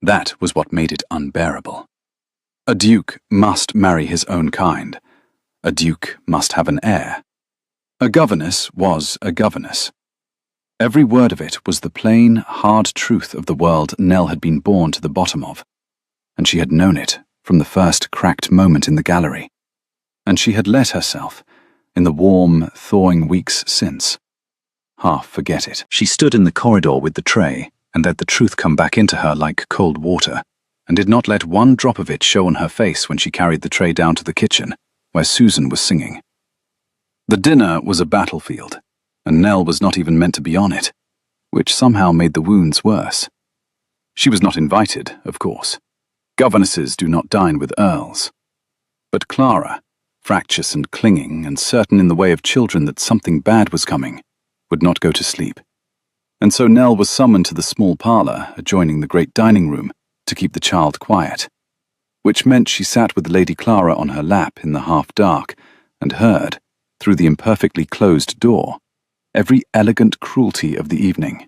That was what made it unbearable. A duke must marry his own kind. A duke must have an heir. A governess was a governess. Every word of it was the plain, hard truth of the world Nell had been born to the bottom of, and she had known it from the first cracked moment in the gallery, and she had let herself, in the warm, thawing weeks since, half forget it. She stood in the corridor with the tray and let the truth come back into her like cold water, and did not let one drop of it show on her face when she carried the tray down to the kitchen, where Susan was singing. The dinner was a battlefield, and Nell was not even meant to be on it, which somehow made the wounds worse. She was not invited, of course. Governesses do not dine with earls. But Clara, fractious and clinging, and certain in the way of children that something bad was coming, would not go to sleep. And so Nell was summoned to the small parlour adjoining the great dining room to keep the child quiet, which meant she sat with Lady Clara on her lap in the half-dark and heard, through the imperfectly closed door, every elegant cruelty of the evening.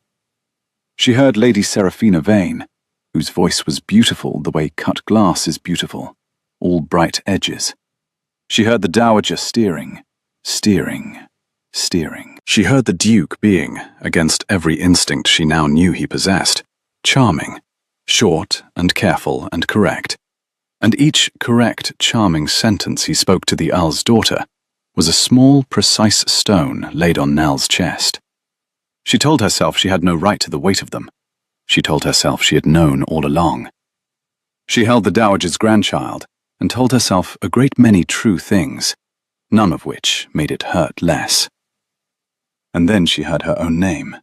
She heard Lady Seraphina Vane, whose voice was beautiful the way cut glass is beautiful, all bright edges. She heard the Dowager steering. She heard the Duke being, against every instinct she now knew he possessed, charming, short and careful and correct, and each correct, charming sentence he spoke to the Earl's daughter was a small, precise stone laid on Nell's chest. She told herself she had no right to the weight of them. She told herself she had known all along. She held the Dowager's grandchild and told herself a great many true things, none of which made it hurt less. And then she heard her own name.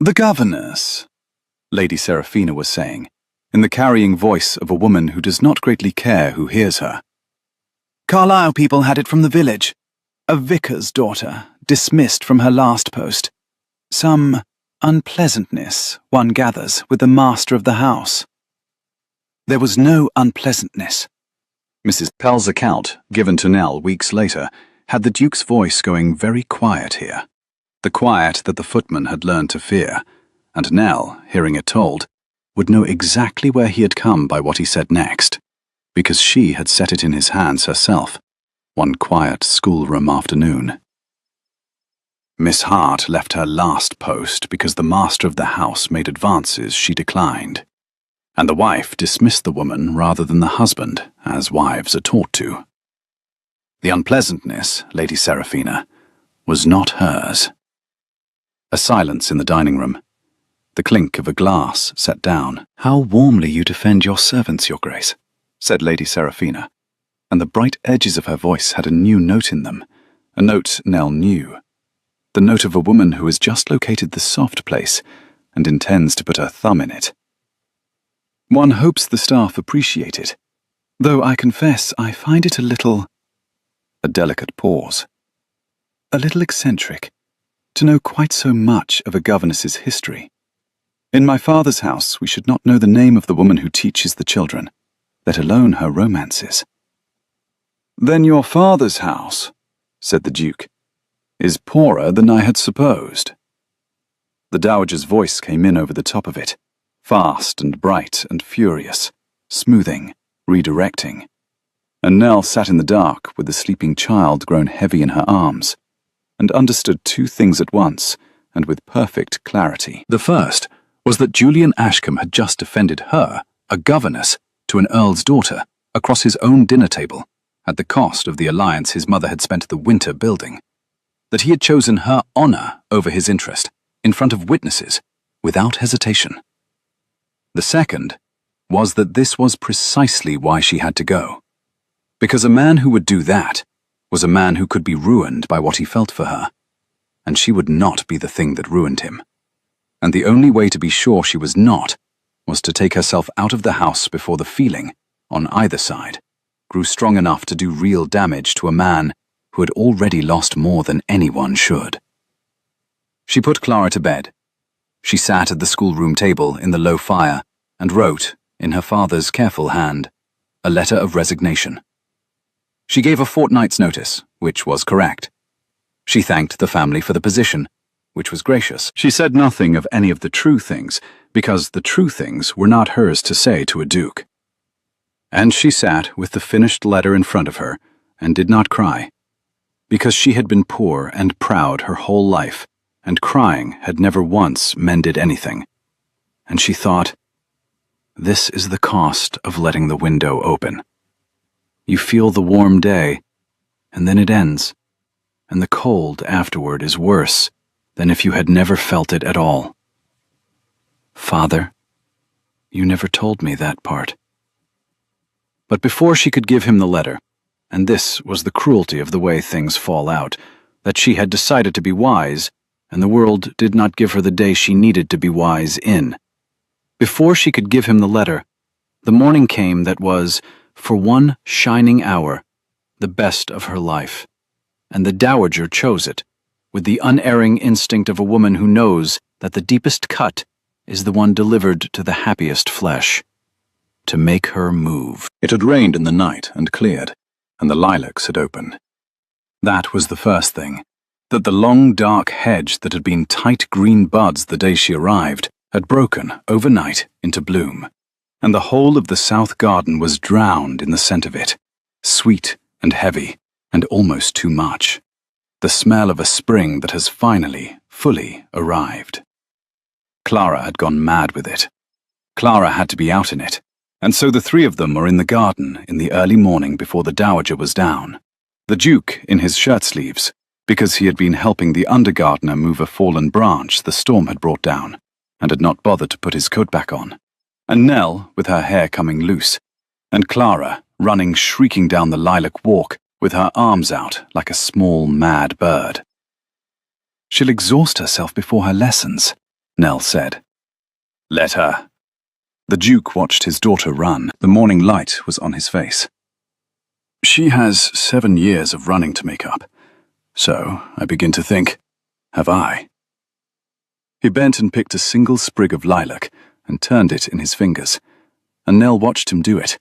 "The governess," Lady Seraphina was saying, in the carrying voice of a woman who does not greatly care who hears her. Carlisle people had it from the village. A vicar's daughter, dismissed from her last post. Some unpleasantness, one gathers, with the master of the house. There was no unpleasantness. Mrs. Pell's account, given to Nell weeks later, had the Duke's voice going very quiet here. The quiet that the footman had learned to fear, and Nell, hearing it told, would know exactly where he had come by what he said next, because she had set it in his hands herself, one quiet schoolroom afternoon. Miss Hart left her last post because the master of the house made advances she declined, and the wife dismissed the woman rather than the husband, as wives are taught to. The unpleasantness, Lady Seraphina, was not hers. A silence in the dining room. The clink of a glass set down. "How warmly you defend your servants, Your Grace," said Lady Seraphina, and the bright edges of her voice had a new note in them, a note Nell knew, the note of a woman who has just located the soft place and intends to put her thumb in it. One hopes the staff appreciate it, though I confess I find it a little— a delicate pause. A little eccentric, to know quite so much of a governess's history. In my father's house we should not know the name of the woman who teaches the children, let alone her romances. "Then your father's house," said the Duke, "is poorer than I had supposed." The Dowager's voice came in over the top of it, fast and bright and furious, smoothing, redirecting. And Nell sat in the dark with the sleeping child grown heavy in her arms, and understood two things at once, and with perfect clarity. The first was that Julian Ashcombe had just defended her, a governess, to an earl's daughter, across his own dinner table, at the cost of the alliance his mother had spent the winter building. That he had chosen her honour over his interest, in front of witnesses, without hesitation. The second was that this was precisely why she had to go. Because a man who would do that was a man who could be ruined by what he felt for her, and she would not be the thing that ruined him. And the only way to be sure she was not was to take herself out of the house before the feeling, on either side, grew strong enough to do real damage to a man who had already lost more than anyone should. She put Clara to bed. She sat at the schoolroom table in the low fire and wrote, in her father's careful hand, a letter of resignation. She gave a fortnight's notice, which was correct. She thanked the family for the position, which was gracious. She said nothing of any of the true things, because the true things were not hers to say to a duke. And she sat with the finished letter in front of her, and did not cry, because she had been poor and proud her whole life, and crying had never once mended anything. And she thought, this is the cost of letting the window open. You feel the warm day, and then it ends, and the cold afterward is worse than if you had never felt it at all. Father, you never told me that part. But before she could give him the letter, and this was the cruelty of the way things fall out, that she had decided to be wise, and the world did not give her the day she needed to be wise in. Before she could give him the letter, the morning came that was, for one shining hour, the best of her life, and the Dowager chose it, with the unerring instinct of a woman who knows that the deepest cut is the one delivered to the happiest flesh, to make her move. It had rained in the night and cleared, and the lilacs had opened. That was the first thing, that the long dark hedge that had been tight green buds the day she arrived had broken overnight into bloom, and the whole of the south garden was drowned in the scent of it, sweet and heavy, and almost too much. The smell of a spring that has finally, fully arrived. Clara had gone mad with it. Clara had to be out in it, and so the three of them were in the garden in the early morning before the Dowager was down. The Duke in his shirt-sleeves, because he had been helping the undergardener move a fallen branch the storm had brought down, and had not bothered to put his coat back on, and Nell with her hair coming loose, and Clara running shrieking down the lilac walk with her arms out like a small mad bird. She'll exhaust herself before her lessons, Nell said. Let her. The Duke watched his daughter run. The morning light was on his face. She has 7 years of running to make up. So I begin to think, have I? He bent and picked a single sprig of lilac and turned it in his fingers, and Nell watched him do it,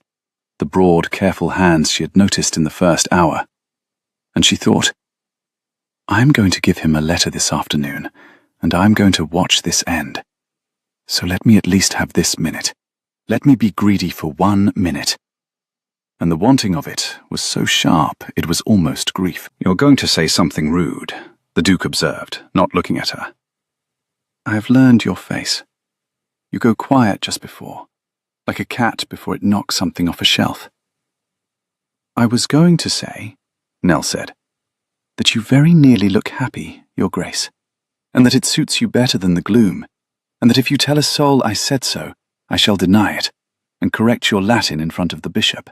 the broad, careful hands she had noticed in the first hour. And she thought, I'm going to give him a letter this afternoon, and I'm going to watch this end. So let me at least have this minute. Let me be greedy for 1 minute. And the wanting of it was so sharp it was almost grief. You're going to say something rude, the Duke observed, not looking at her. I have learned your face. You go quiet just before, like a cat before it knocks something off a shelf. I was going to say, Nell said, that you very nearly look happy, Your Grace, and that it suits you better than the gloom, and that if you tell a soul I said so, I shall deny it, and correct your Latin in front of the bishop.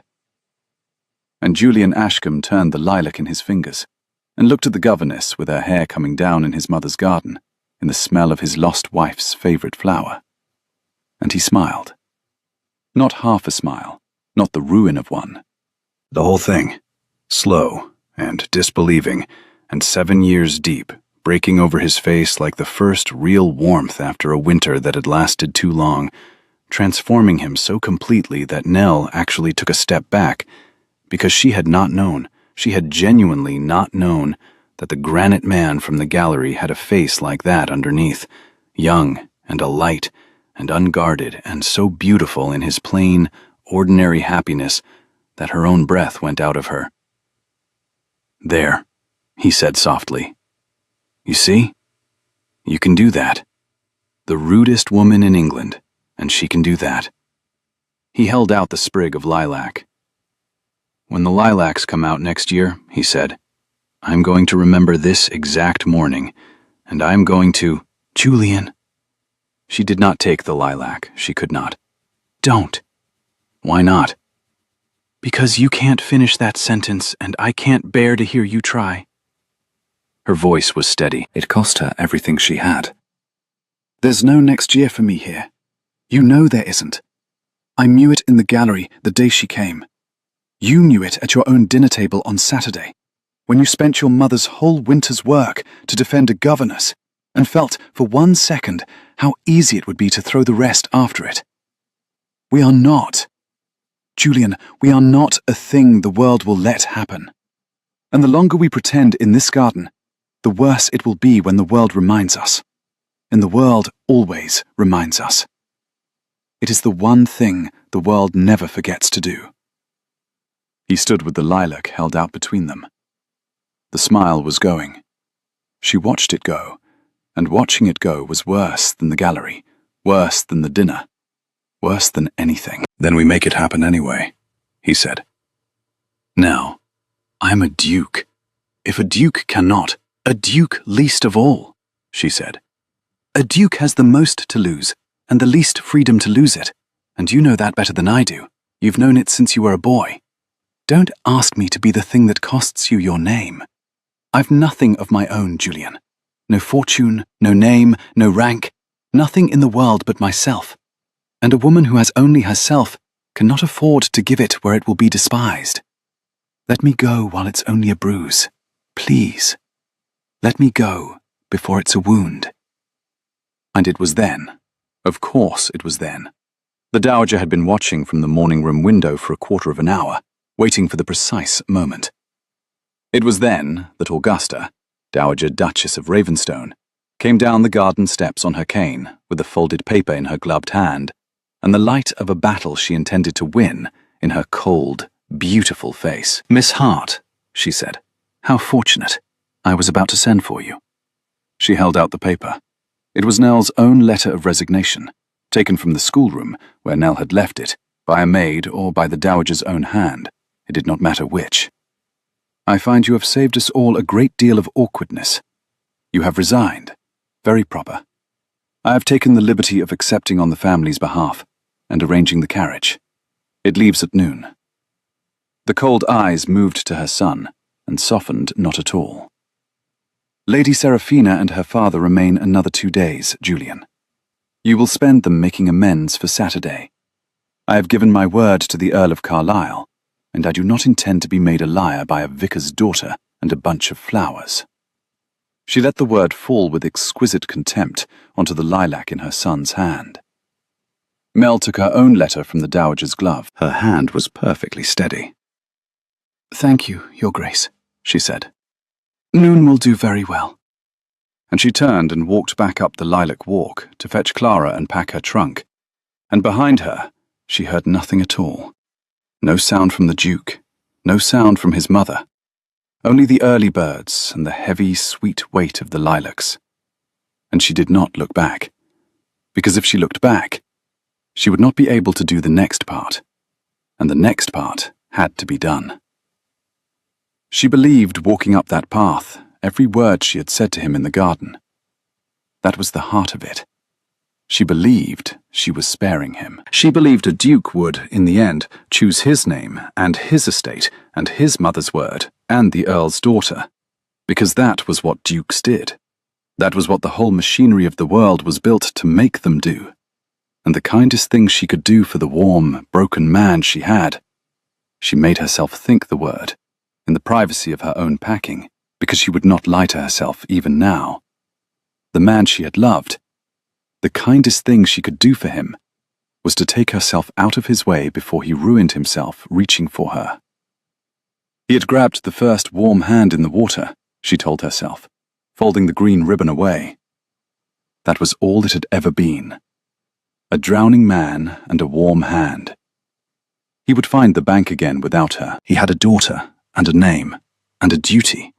And Julian Ashcombe turned the lilac in his fingers, and looked at the governess with her hair coming down in his mother's garden, in the smell of his lost wife's favourite flower. And he smiled. Not half a smile, not the ruin of one. The whole thing, slow and disbelieving, and 7 years deep, breaking over his face like the first real warmth after a winter that had lasted too long, transforming him so completely that Nell actually took a step back, because she had not known, she had genuinely not known, that the granite man from the gallery had a face like that underneath, young and alight and unguarded and so beautiful in his plain, ordinary happiness that her own breath went out of her. There, he said softly. You see? You can do that. The rudest woman in England, and she can do that. He held out the sprig of lilac. When the lilacs come out next year, he said, I'm going to remember this exact morning, and I'm going to— Julian. She did not take the lilac. She could not. Don't. Why not? Because you can't finish that sentence, and I can't bear to hear you try. Her voice was steady. It cost her everything she had. There's no next year for me here. You know there isn't. I knew it in the gallery the day she came. You knew it at your own dinner table on Saturday, when you spent your mother's whole winter's work to defend a governess, and felt for 1 second how easy it would be to throw the rest after it. We are not. Julian, we are not a thing the world will let happen. And the longer we pretend in this garden, the worse it will be when the world reminds us. And the world always reminds us. It is the one thing the world never forgets to do. He stood with the lilac held out between them. The smile was going. She watched it go, and watching it go was worse than the gallery, worse than the dinner, worse than anything. Then we make it happen anyway, he said. Now, I'm a duke. If a duke cannot, a duke least of all, she said. A duke has the most to lose, and the least freedom to lose it, and you know that better than I do. You've known it since you were a boy. Don't ask me to be the thing that costs you your name. I've nothing of my own, Julian. No fortune, no name, no rank, nothing in the world but myself. And a woman who has only herself cannot afford to give it where it will be despised. Let me go while it's only a bruise. Please. Let me go before it's a wound. And it was then. Of course it was then. The Dowager had been watching from the morning room window for a quarter of an hour, waiting for the precise moment. It was then that Augusta, Dowager Duchess of Ravenstone, came down the garden steps on her cane with the folded paper in her gloved hand, and the light of a battle she intended to win in her cold, beautiful face. Miss Hart, she said, how fortunate. I was about to send for you. She held out the paper. It was Nell's own letter of resignation, taken from the schoolroom where Nell had left it, by a maid or by the Dowager's own hand. It did not matter which. I find you have saved us all a great deal of awkwardness. You have resigned. Very proper. I have taken the liberty of accepting on the family's behalf and arranging the carriage. It leaves at noon. The cold eyes moved to her son and softened not at all. Lady Seraphina and her father remain another 2 days, Julian. You will spend them making amends for Saturday. I have given my word to the Earl of Carlisle, and I do not intend to be made a liar by a vicar's daughter and a bunch of flowers." She let the word fall with exquisite contempt onto the lilac in her son's hand. Mel took her own letter from the Dowager's glove. Her hand was perfectly steady. "Thank you, Your Grace," she said. "Noon will do very well." And she turned and walked back up the lilac walk to fetch Clara and pack her trunk. And behind her, she heard nothing at all. No sound from the Duke, no sound from his mother. Only the early birds and the heavy, sweet weight of the lilacs. And she did not look back, because if she looked back, she would not be able to do the next part, and the next part had to be done. She believed, walking up that path, every word she had said to him in the garden. That was the heart of it. She believed she was sparing him. She believed a duke would, in the end, choose his name and his estate and his mother's word and the earl's daughter, because that was what dukes did. That was what the whole machinery of the world was built to make them do. And the kindest thing she could do for the warm, broken man she had, she made herself think the word, in the privacy of her own packing, because she would not lie to herself even now. The man she had loved, the kindest thing she could do for him, was to take herself out of his way before he ruined himself reaching for her. He had grabbed the first warm hand in the water, she told herself, folding the green ribbon away. That was all it had ever been. A drowning man and a warm hand. He would find the bank again without her. He had a daughter, and a name, and a duty,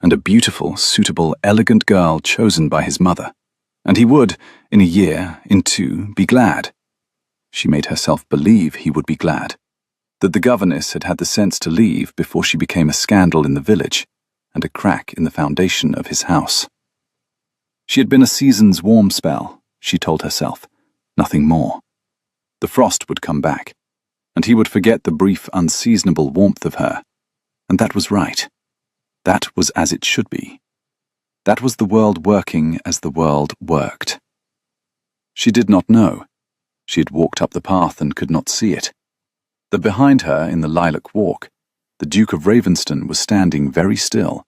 and a beautiful, suitable, elegant girl chosen by his mother. And he would, in a year, in two, be glad. She made herself believe he would be glad. That the governess had had the sense to leave before she became a scandal in the village, and a crack in the foundation of his house. She had been a season's warm spell, she told herself. Nothing more. The frost would come back, and he would forget the brief, unseasonable warmth of her. And that was right. That was as it should be. That was the world working as the world worked. She did not know. She had walked up the path and could not see it. That behind her, in the lilac walk, the Duke of Ravenston was standing very still,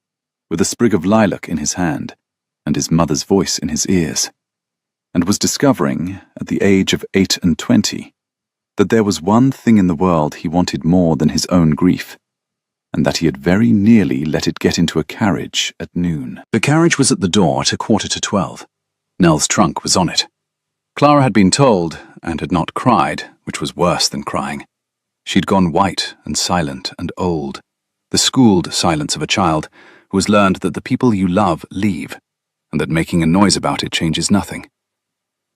with a sprig of lilac in his hand, and his mother's voice in his ears, and was discovering, at the age of 28, that there was one thing in the world he wanted more than his own grief, and that he had very nearly let it get into a carriage at noon. The carriage was at the door at 11:45. Nell's trunk was on it. Clara had been told, and had not cried, which was worse than crying. She'd gone white and silent and old, the schooled silence of a child who has learned that the people you love leave, and that making a noise about it changes nothing.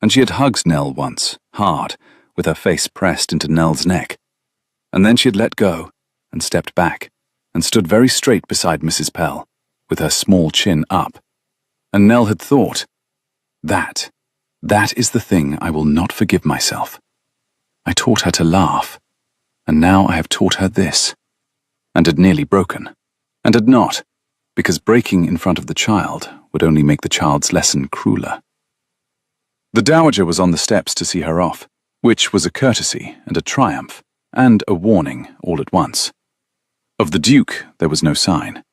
And she had hugged Nell once, hard, with her face pressed into Nell's neck. And then she had let go, and stepped back, and stood very straight beside Mrs. Pell, with her small chin up. And Nell had thought, that is the thing I will not forgive myself. I taught her to laugh, and now I have taught her this. And had nearly broken, and had not, because breaking in front of the child would only make the child's lesson crueler. The Dowager was on the steps to see her off, which was a courtesy and a triumph, and a warning all at once. Of the Duke there was no sign.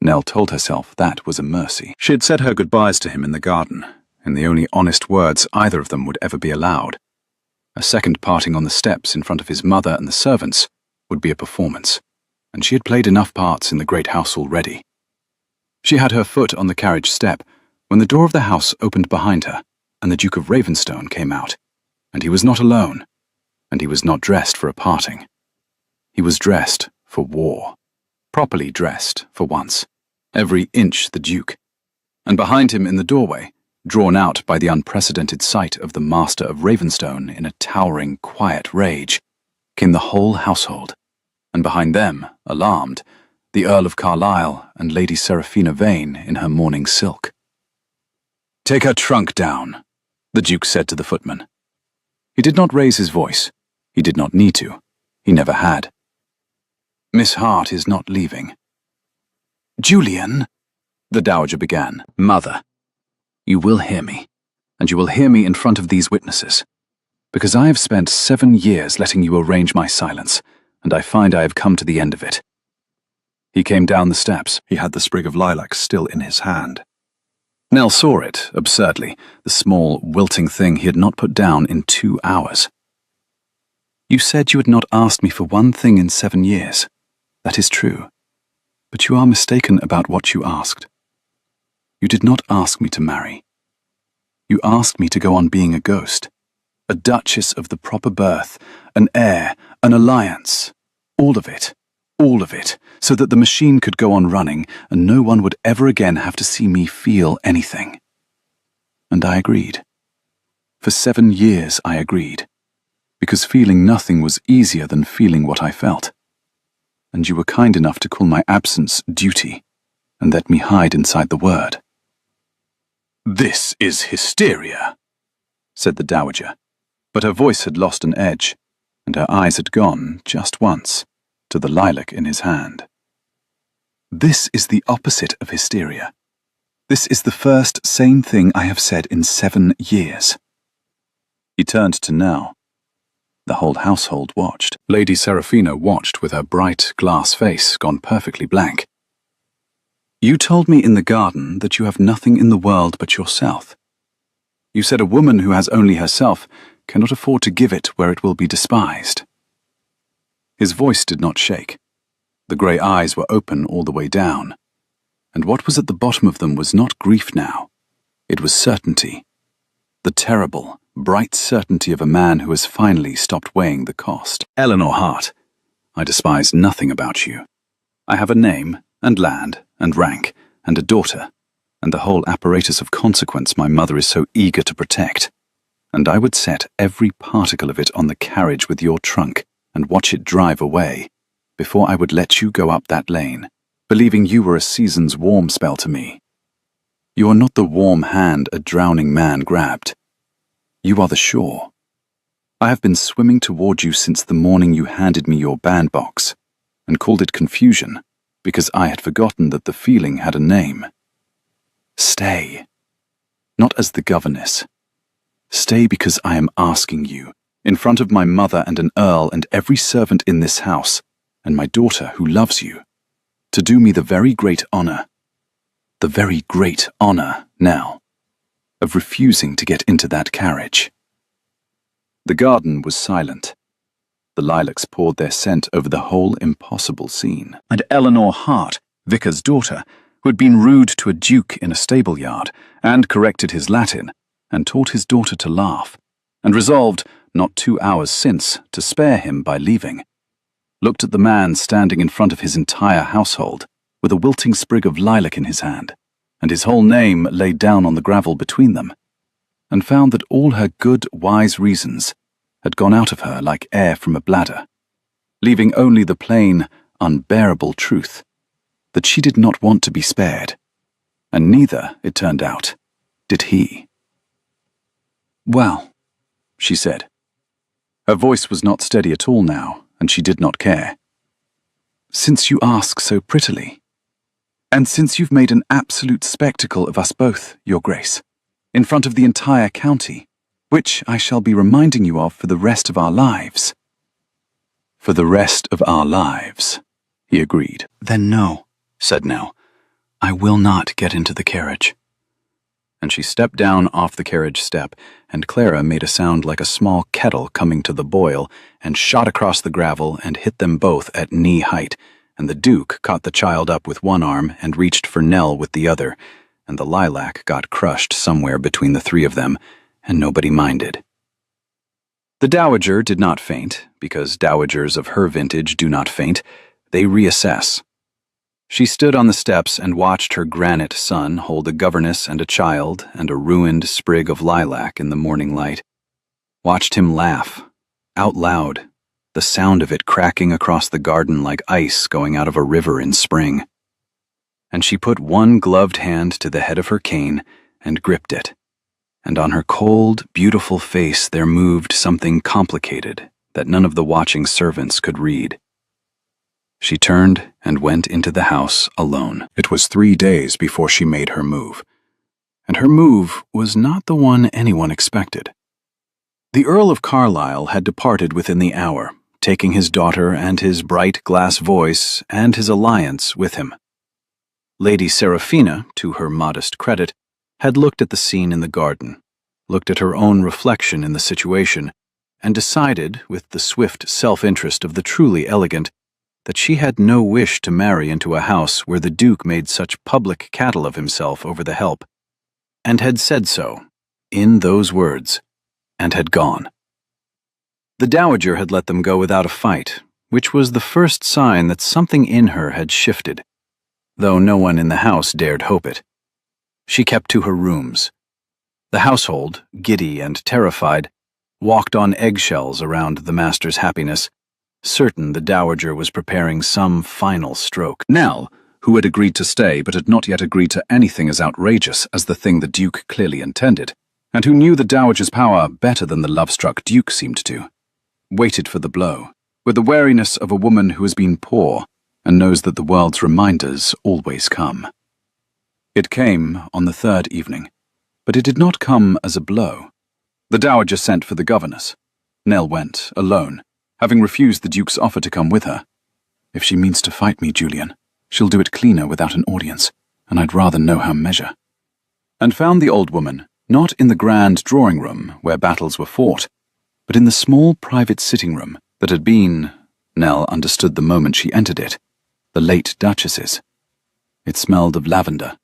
Nell told herself that was a mercy. She had said her goodbyes to him in the garden, in the only honest words either of them would ever be allowed. A second parting on the steps in front of his mother and the servants would be a performance, and she had played enough parts in the great house already. She had her foot on the carriage step when the door of the house opened behind her, and the Duke of Ravenstone came out, and he was not alone, and he was not dressed for a parting. He was dressed for war, properly dressed for once, every inch the Duke, and behind him in the doorway, drawn out by the unprecedented sight of the Master of Ravenstone in a towering, quiet rage, came the whole household, and behind them, alarmed, the Earl of Carlisle and Lady Seraphina Vane in her mourning silk. "Take her trunk down," the Duke said to the footman. He did not raise his voice. He did not need to. He never had. "Miss Hart is not leaving." "Julian," the Dowager began. "Mother, you will hear me. and you will hear me in front of these witnesses, because I have spent 7 years letting you arrange my silence, and I find I have come to the end of it." He came down the steps. He had the sprig of lilac still in his hand. Nell saw it, absurdly, the small, wilting thing he had not put down in 2 hours. "You said you had not asked me for one thing in 7 years. That is true. But you are mistaken about what you asked. You did not ask me to marry. You asked me to go on being a ghost, a duchess of the proper birth, an heir, an alliance, all of it, so that the machine could go on running and no one would ever again have to see me feel anything. And I agreed. For 7 years I agreed, because feeling nothing was easier than feeling what I felt. And you were kind enough to call my absence duty, and let me hide inside the word." "This is hysteria," said the dowager, but her voice had lost an edge, and her eyes had gone, just once, to the lilac in his hand. "This is the opposite of hysteria. This is the first sane thing I have said in 7 years. He turned to Nell. The whole household watched. Lady Seraphina watched with her bright glass face gone perfectly blank. "You told me in the garden that you have nothing in the world but yourself. You said a woman who has only herself cannot afford to give it where it will be despised." His voice did not shake. The grey eyes were open all the way down, and what was at the bottom of them was not grief now. It was certainty. The terrible, bright certainty of a man who has finally stopped weighing the cost. "Eleanor Hart, I despise nothing about you. I have a name, and land, and rank, and a daughter, and the whole apparatus of consequence my mother is so eager to protect, and I would set every particle of it on the carriage with your trunk, and watch it drive away, before I would let you go up that lane, believing you were a season's warm spell to me. You are not the warm hand a drowning man grabbed. You are the shore. I have been swimming toward you since the morning you handed me your bandbox, and called it confusion, because I had forgotten that the feeling had a name. Stay. Not as the governess. Stay because I am asking you, in front of my mother and an earl and every servant in this house, and my daughter who loves you, to do me the very great honor, Nell, of refusing to get into that carriage." The garden was silent. The lilacs poured their scent over the whole impossible scene. And Eleanor Hart, Vicar's daughter, who had been rude to a duke in a stable yard, and corrected his Latin, and taught his daughter to laugh, and resolved, not 2 hours since, to spare him by leaving, looked at the man standing in front of his entire household, with a wilting sprig of lilac in his hand, and his whole name laid down on the gravel between them, and found that all her good, wise reasons had gone out of her like air from a bladder, leaving only the plain, unbearable truth that she did not want to be spared, and neither, it turned out, did he. "Well," she said. Her voice was not steady at all now, and she did not care. "Since you ask so prettily, and since you've made an absolute spectacle of us both, Your Grace, in front of the entire county, which I shall be reminding you of for the rest of our lives." "For the rest of our lives," he agreed. "Then no," said Nell. "I will not get into the carriage." And she stepped down off the carriage step, and Clara made a sound like a small kettle coming to the boil, and shot across the gravel and hit them both at knee height, and the Duke caught the child up with one arm and reached for Nell with the other, and the lilac got crushed somewhere between the three of them, and nobody minded. The dowager did not faint, because dowagers of her vintage do not faint. They reassess. She stood on the steps and watched her granite son hold a governess and a child and a ruined sprig of lilac in the morning light. Watched him laugh, out loud, the sound of it cracking across the garden like ice going out of a river in spring. And she put one gloved hand to the head of her cane and gripped it, and on her cold, beautiful face there moved something complicated that none of the watching servants could read. She turned and went into the house alone. It was 3 days before she made her move, and her move was not the one anyone expected. The Earl of Carlisle had departed within the hour, taking his daughter and his bright glass voice and his alliance with him. Lady Seraphina, to her modest credit, had looked at the scene in the garden, looked at her own reflection in the situation, and decided, with the swift self-interest of the truly elegant, that she had no wish to marry into a house where the Duke made such public cattle of himself over the help, and had said so, in those words, and had gone. The Dowager had let them go without a fight, which was the first sign that something in her had shifted, though no one in the house dared hope it. She kept to her rooms. The household, giddy and terrified, walked on eggshells around the master's happiness, certain the Dowager was preparing some final stroke. Nell, who had agreed to stay but had not yet agreed to anything as outrageous as the thing the Duke clearly intended, and who knew the Dowager's power better than the love-struck Duke seemed to, waited for the blow, with the wariness of a woman who has been poor and knows that the world's reminders always come. It came on the third evening, but it did not come as a blow. The Dowager sent for the governess. Nell went, alone, having refused the Duke's offer to come with her. "If she means to fight me, Julian, she'll do it cleaner without an audience, and I'd rather know her measure." And found the old woman, not in the grand drawing-room where battles were fought, but in the small private sitting-room that had been, Nell understood the moment she entered it, the late Duchess's. It smelled of lavender.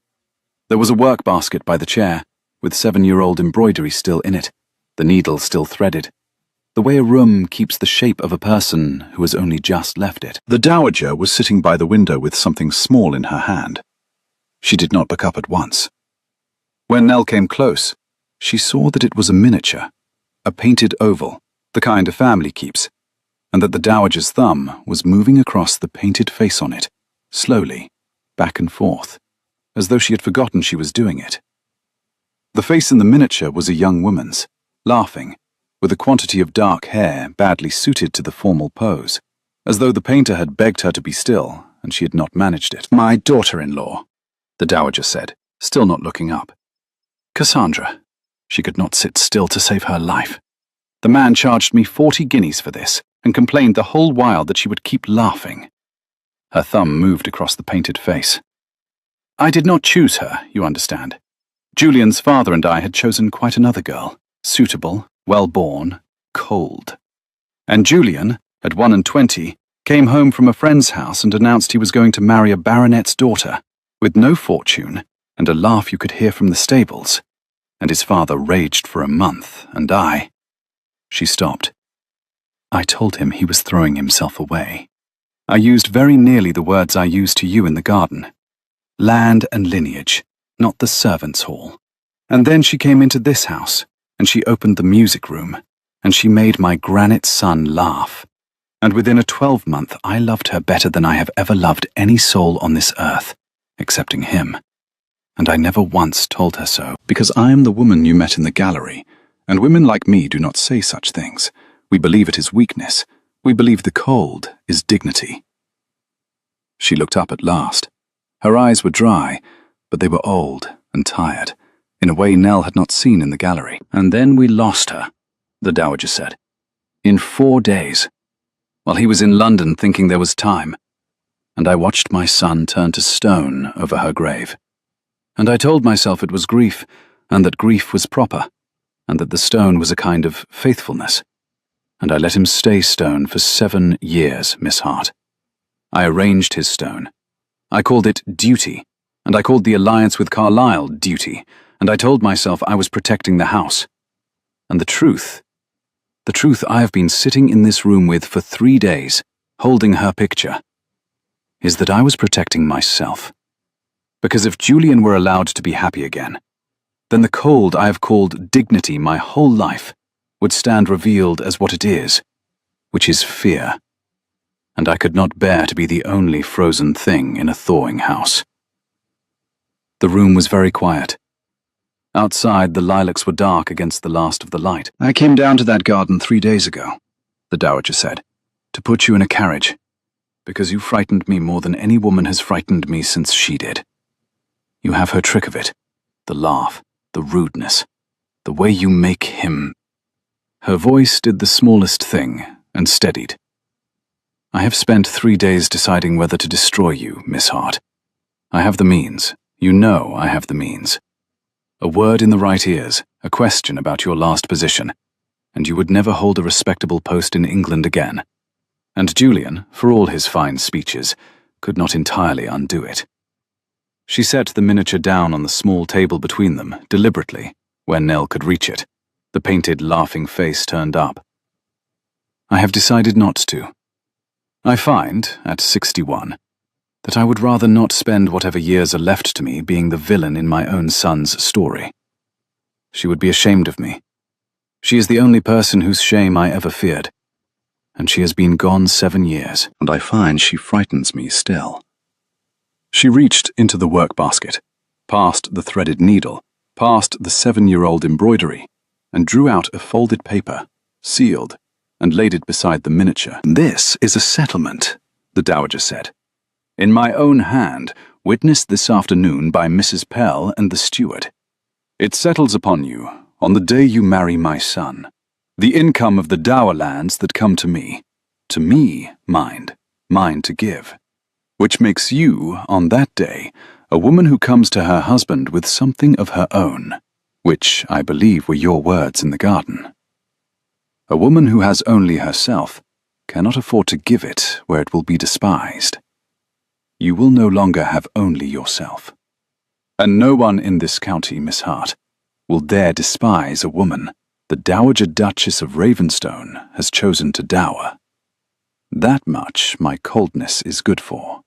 There was a work-basket by the chair, with 7-year-old embroidery still in it, the needle still threaded, the way a room keeps the shape of a person who has only just left it. The Dowager was sitting by the window with something small in her hand. She did not look up at once. When Nell came close, she saw that it was a miniature, a painted oval, the kind a family keeps, and that the Dowager's thumb was moving across the painted face on it, slowly, back and forth, as though she had forgotten she was doing it. The face in the miniature was a young woman's, laughing, with a quantity of dark hair badly suited to the formal pose, as though the painter had begged her to be still, and she had not managed it. "My daughter-in-law," the Dowager said, still not looking up. "Cassandra." She could not sit still to save her life. "The man charged me 40 guineas for this, and complained the whole while that she would keep laughing." Her thumb moved across the painted face. "I did not choose her, you understand. Julian's father and I had chosen quite another girl, suitable, well-born, cold. And Julian, at 21, came home from a friend's house and announced he was going to marry a baronet's daughter, with no fortune, and a laugh you could hear from the stables. And his father raged for a month, and I—" She stopped. "I told him he was throwing himself away. I used very nearly the words I used to you in the garden. Land and lineage, not the servants' hall. And then she came into this house, and she opened the music room, and she made my granite son laugh. And within a 12-month I loved her better than I have ever loved any soul on this earth, excepting him. And I never once told her so, because I am the woman you met in the gallery, and women like me do not say such things. We believe it is weakness. We believe the cold is dignity." She looked up at last. Her eyes were dry, but they were old and tired, in a way Nell had not seen in the gallery. "And then we lost her," the Dowager said. "In 4 days, while he was in London thinking there was time. And I watched my son turn to stone over her grave. And I told myself it was grief, and that grief was proper, and that the stone was a kind of faithfulness. And I let him stay stone for 7 years, Miss Hart. I arranged his stone. I called it duty, and I called the alliance with Carlisle duty, and I told myself I was protecting the house. And the truth I have been sitting in this room with for 3 days, holding her picture, is that I was protecting myself. Because if Julian were allowed to be happy again, then the cold I have called dignity my whole life would stand revealed as what it is, which is fear. And I could not bear to be the only frozen thing in a thawing house." The room was very quiet. Outside, the lilacs were dark against the last of the light. "I came down to that garden 3 days ago," the Dowager said, "to put you in a carriage, because you frightened me more than any woman has frightened me since she did. You have her trick of it, the laugh, the rudeness, the way you make him—" Her voice did the smallest thing and steadied. "I have spent 3 days deciding whether to destroy you, Miss Hart. I have the means. You know I have the means. A word in the right ears, a question about your last position, and you would never hold a respectable post in England again. And Julian, for all his fine speeches, could not entirely undo it." She set the miniature down on the small table between them, deliberately, where Nell could reach it, the painted, laughing face turned up. "I have decided not to. I find, at 61, that I would rather not spend whatever years are left to me being the villain in my own son's story. She would be ashamed of me. She is the only person whose shame I ever feared, and she has been gone 7 years, and I find she frightens me still." She reached into the work basket, past the threaded needle, past the 7-year-old embroidery, and drew out a folded paper, sealed, and laid it beside the miniature. "This is a settlement," the Dowager said. "In my own hand, witnessed this afternoon by Mrs. Pell and the steward. It settles upon you, on the day you marry my son, the income of the dower lands that come to me, mind, mine to give, which makes you, on that day, a woman who comes to her husband with something of her own, which I believe were your words in the garden. A woman who has only herself cannot afford to give it where it will be despised. You will no longer have only yourself. And no one in this county, Miss Hart, will dare despise a woman the Dowager Duchess of Ravenstone has chosen to dower. That much my coldness is good for.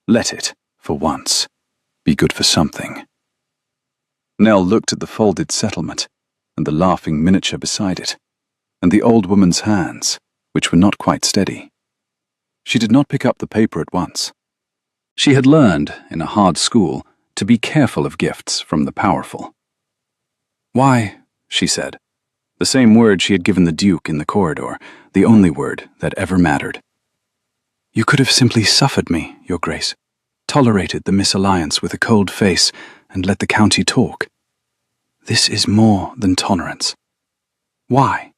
Let it, for once, be good for something." Nell looked at the folded settlement, and the laughing miniature beside it, and the old woman's hands, which were not quite steady. She did not pick up the paper at once. She had learned, in a hard school, to be careful of gifts from the powerful. "Why," she said, the same word she had given the Duke in the corridor, the only word that ever mattered. "You could have simply suffered me, Your Grace, tolerated the misalliance with a cold face, and let the county talk. This is more than tolerance. Why?"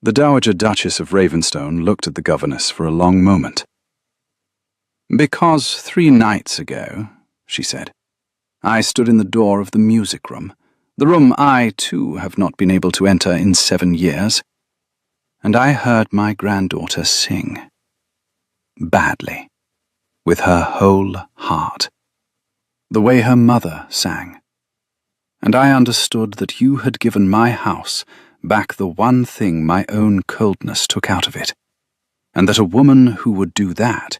The Dowager Duchess of Ravenstone looked at the governess for a long moment. "Because 3 nights ago," she said, "I stood in the door of the music room, the room I, too, have not been able to enter in 7 years, and I heard my granddaughter sing. Badly, with her whole heart, the way her mother sang. And I understood that you had given my house back the one thing my own coldness took out of it, and that a woman who would do that,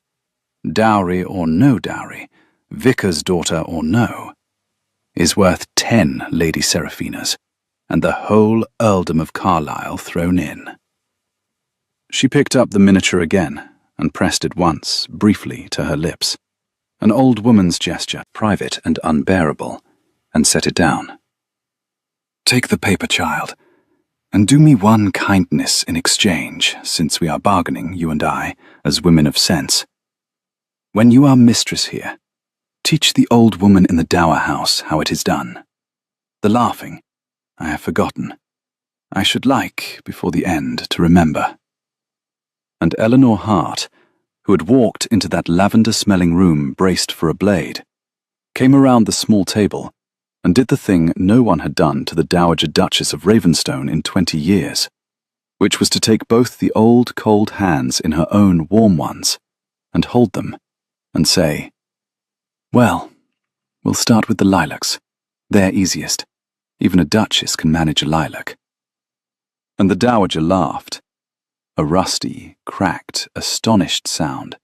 dowry or no dowry, vicar's daughter or no, is worth 10 Lady Seraphinas, and the whole earldom of Carlisle thrown in." She picked up the miniature again and pressed it once, briefly, to her lips, an old woman's gesture, private and unbearable, and set it down. "Take the paper, child, and do me one kindness in exchange, since we are bargaining, you and I, as women of sense. When you are mistress here, teach the old woman in the dower house how it is done. The laughing, I have forgotten. I should like, before the end, to remember." And Eleanor Hart, who had walked into that lavender-smelling room braced for a blade, came around the small table and did the thing no one had done to the Dowager Duchess of Ravenstone in 20 years, which was to take both the old cold hands in her own warm ones and hold them and say, "Well, we'll start with the lilacs. They're easiest. Even a duchess can manage a lilac." And the Dowager laughed, a rusty, cracked, astonished sound,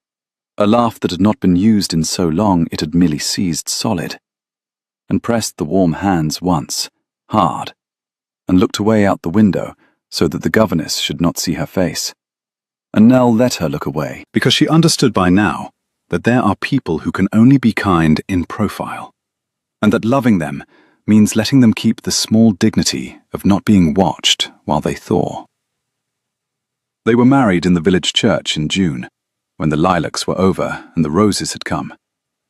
a laugh that had not been used in so long it had merely seized solid, and pressed the warm hands once, hard, and looked away out the window so that the governess should not see her face. And Nell let her look away, because she understood by now that there are people who can only be kind in profile, and that loving them means letting them keep the small dignity of not being watched while they thaw. They were married in the village church in June, when the lilacs were over and the roses had come,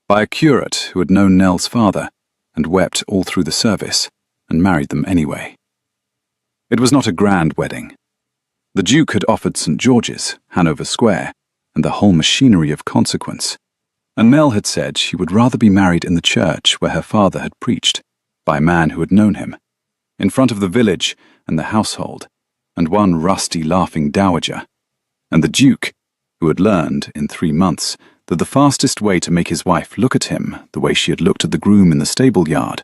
by a curate who had known Nell's father and wept all through the service, and married them anyway. It was not a grand wedding. The Duke had offered St. George's, Hanover Square, and the whole machinery of consequence, and Nell had said she would rather be married in the church where her father had preached, by a man who had known him, in front of the village and the household, and one rusty laughing dowager, and the Duke, who had learned, in 3 months, that the fastest way to make his wife look at him the way she had looked at the groom in the stable yard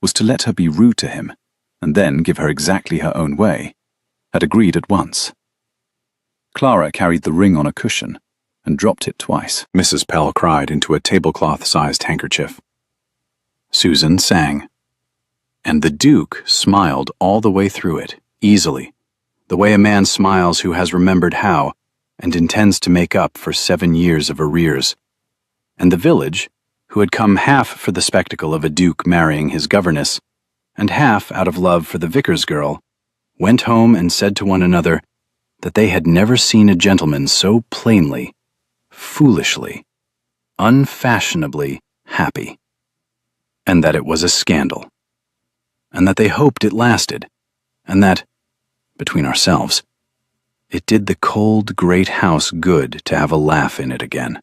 was to let her be rude to him, and then give her exactly her own way, had agreed at once. Clara carried the ring on a cushion and dropped it twice. Mrs. Pell cried into a tablecloth-sized handkerchief. Susan sang. And the Duke smiled all the way through it, easily, the way a man smiles who has remembered how and intends to make up for 7 years of arrears. And the village, who had come half for the spectacle of a duke marrying his governess, and half out of love for the vicar's girl, went home and said to one another that they had never seen a gentleman so plainly, foolishly, unfashionably happy, and that it was a scandal, and that they hoped it lasted, and that, between ourselves, it did the cold, great house good to have a laugh in it again.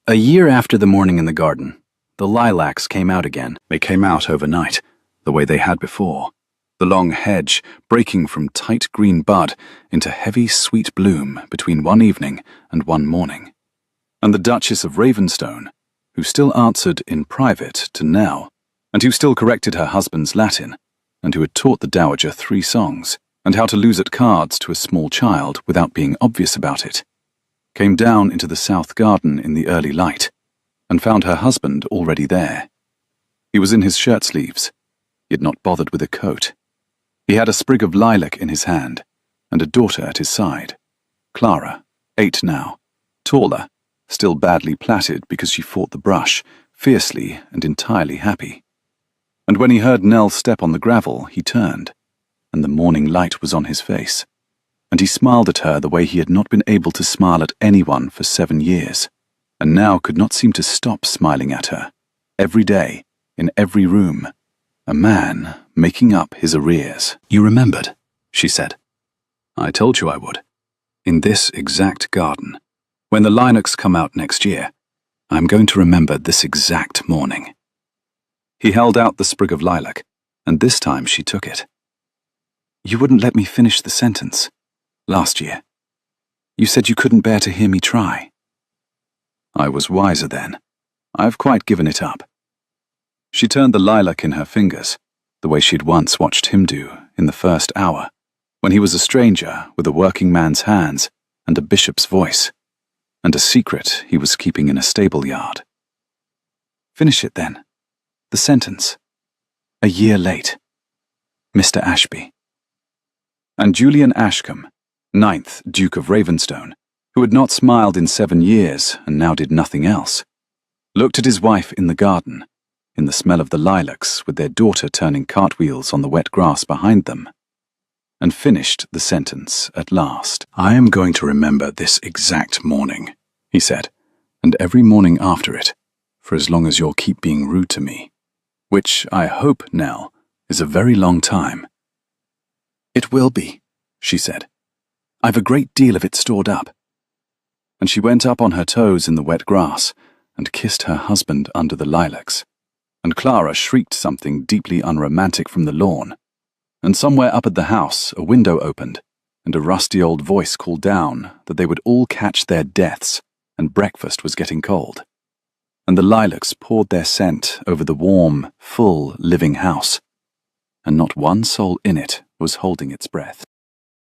A year after the morning in the garden, the lilacs came out again. They came out overnight, the way they had before, the long hedge breaking from tight green bud into heavy sweet bloom between one evening and one morning. And the Duchess of Ravenstone, who still answered in private to Nell, and who still corrected her husband's Latin, and who had taught the dowager 3 songs, and how to lose at cards to a small child without being obvious about it, came down into the south garden in the early light, and found her husband already there. He was in his shirt sleeves. He had not bothered with a coat. He had a sprig of lilac in his hand, and a daughter at his side, Clara, 8 now, taller, still badly plaited because she fought the brush, fiercely and entirely happy. And when he heard Nell step on the gravel, he turned, and the morning light was on his face, and he smiled at her the way he had not been able to smile at anyone for 7 years, and now could not seem to stop smiling at her, every day, in every room, a man making up his arrears. You remembered, she said. I told you I would. In this exact garden, when the lilacs come out next year, I'm going to remember this exact morning. He held out the sprig of lilac, and this time she took it. You wouldn't let me finish the sentence, last year. You said you couldn't bear to hear me try. I was wiser then. I've quite given it up. She turned the lilac in her fingers, the way she'd once watched him do in the first hour, when he was a stranger with a working man's hands and a bishop's voice, and a secret he was keeping in a stable yard. Finish it then. The sentence. A year late. Mr. Ashby. And Julian Ashcombe, 9th Duke of Ravenstone, who had not smiled in 7 years and now did nothing else, looked at his wife in the garden, in the smell of the lilacs with their daughter turning cartwheels on the wet grass behind them, and finished the sentence at last. I am going to remember this exact morning, he said, and every morning after it, for as long as you'll keep being rude to me, which I hope, Nell, is a very long time. It will be, she said. I've a great deal of it stored up. And she went up on her toes in the wet grass and kissed her husband under the lilacs, and Clara shrieked something deeply unromantic from the lawn, and somewhere up at the house a window opened, and a rusty old voice called down that they would all catch their deaths, and breakfast was getting cold. And the lilacs poured their scent over the warm, full, living house, and not one soul in it was holding its breath.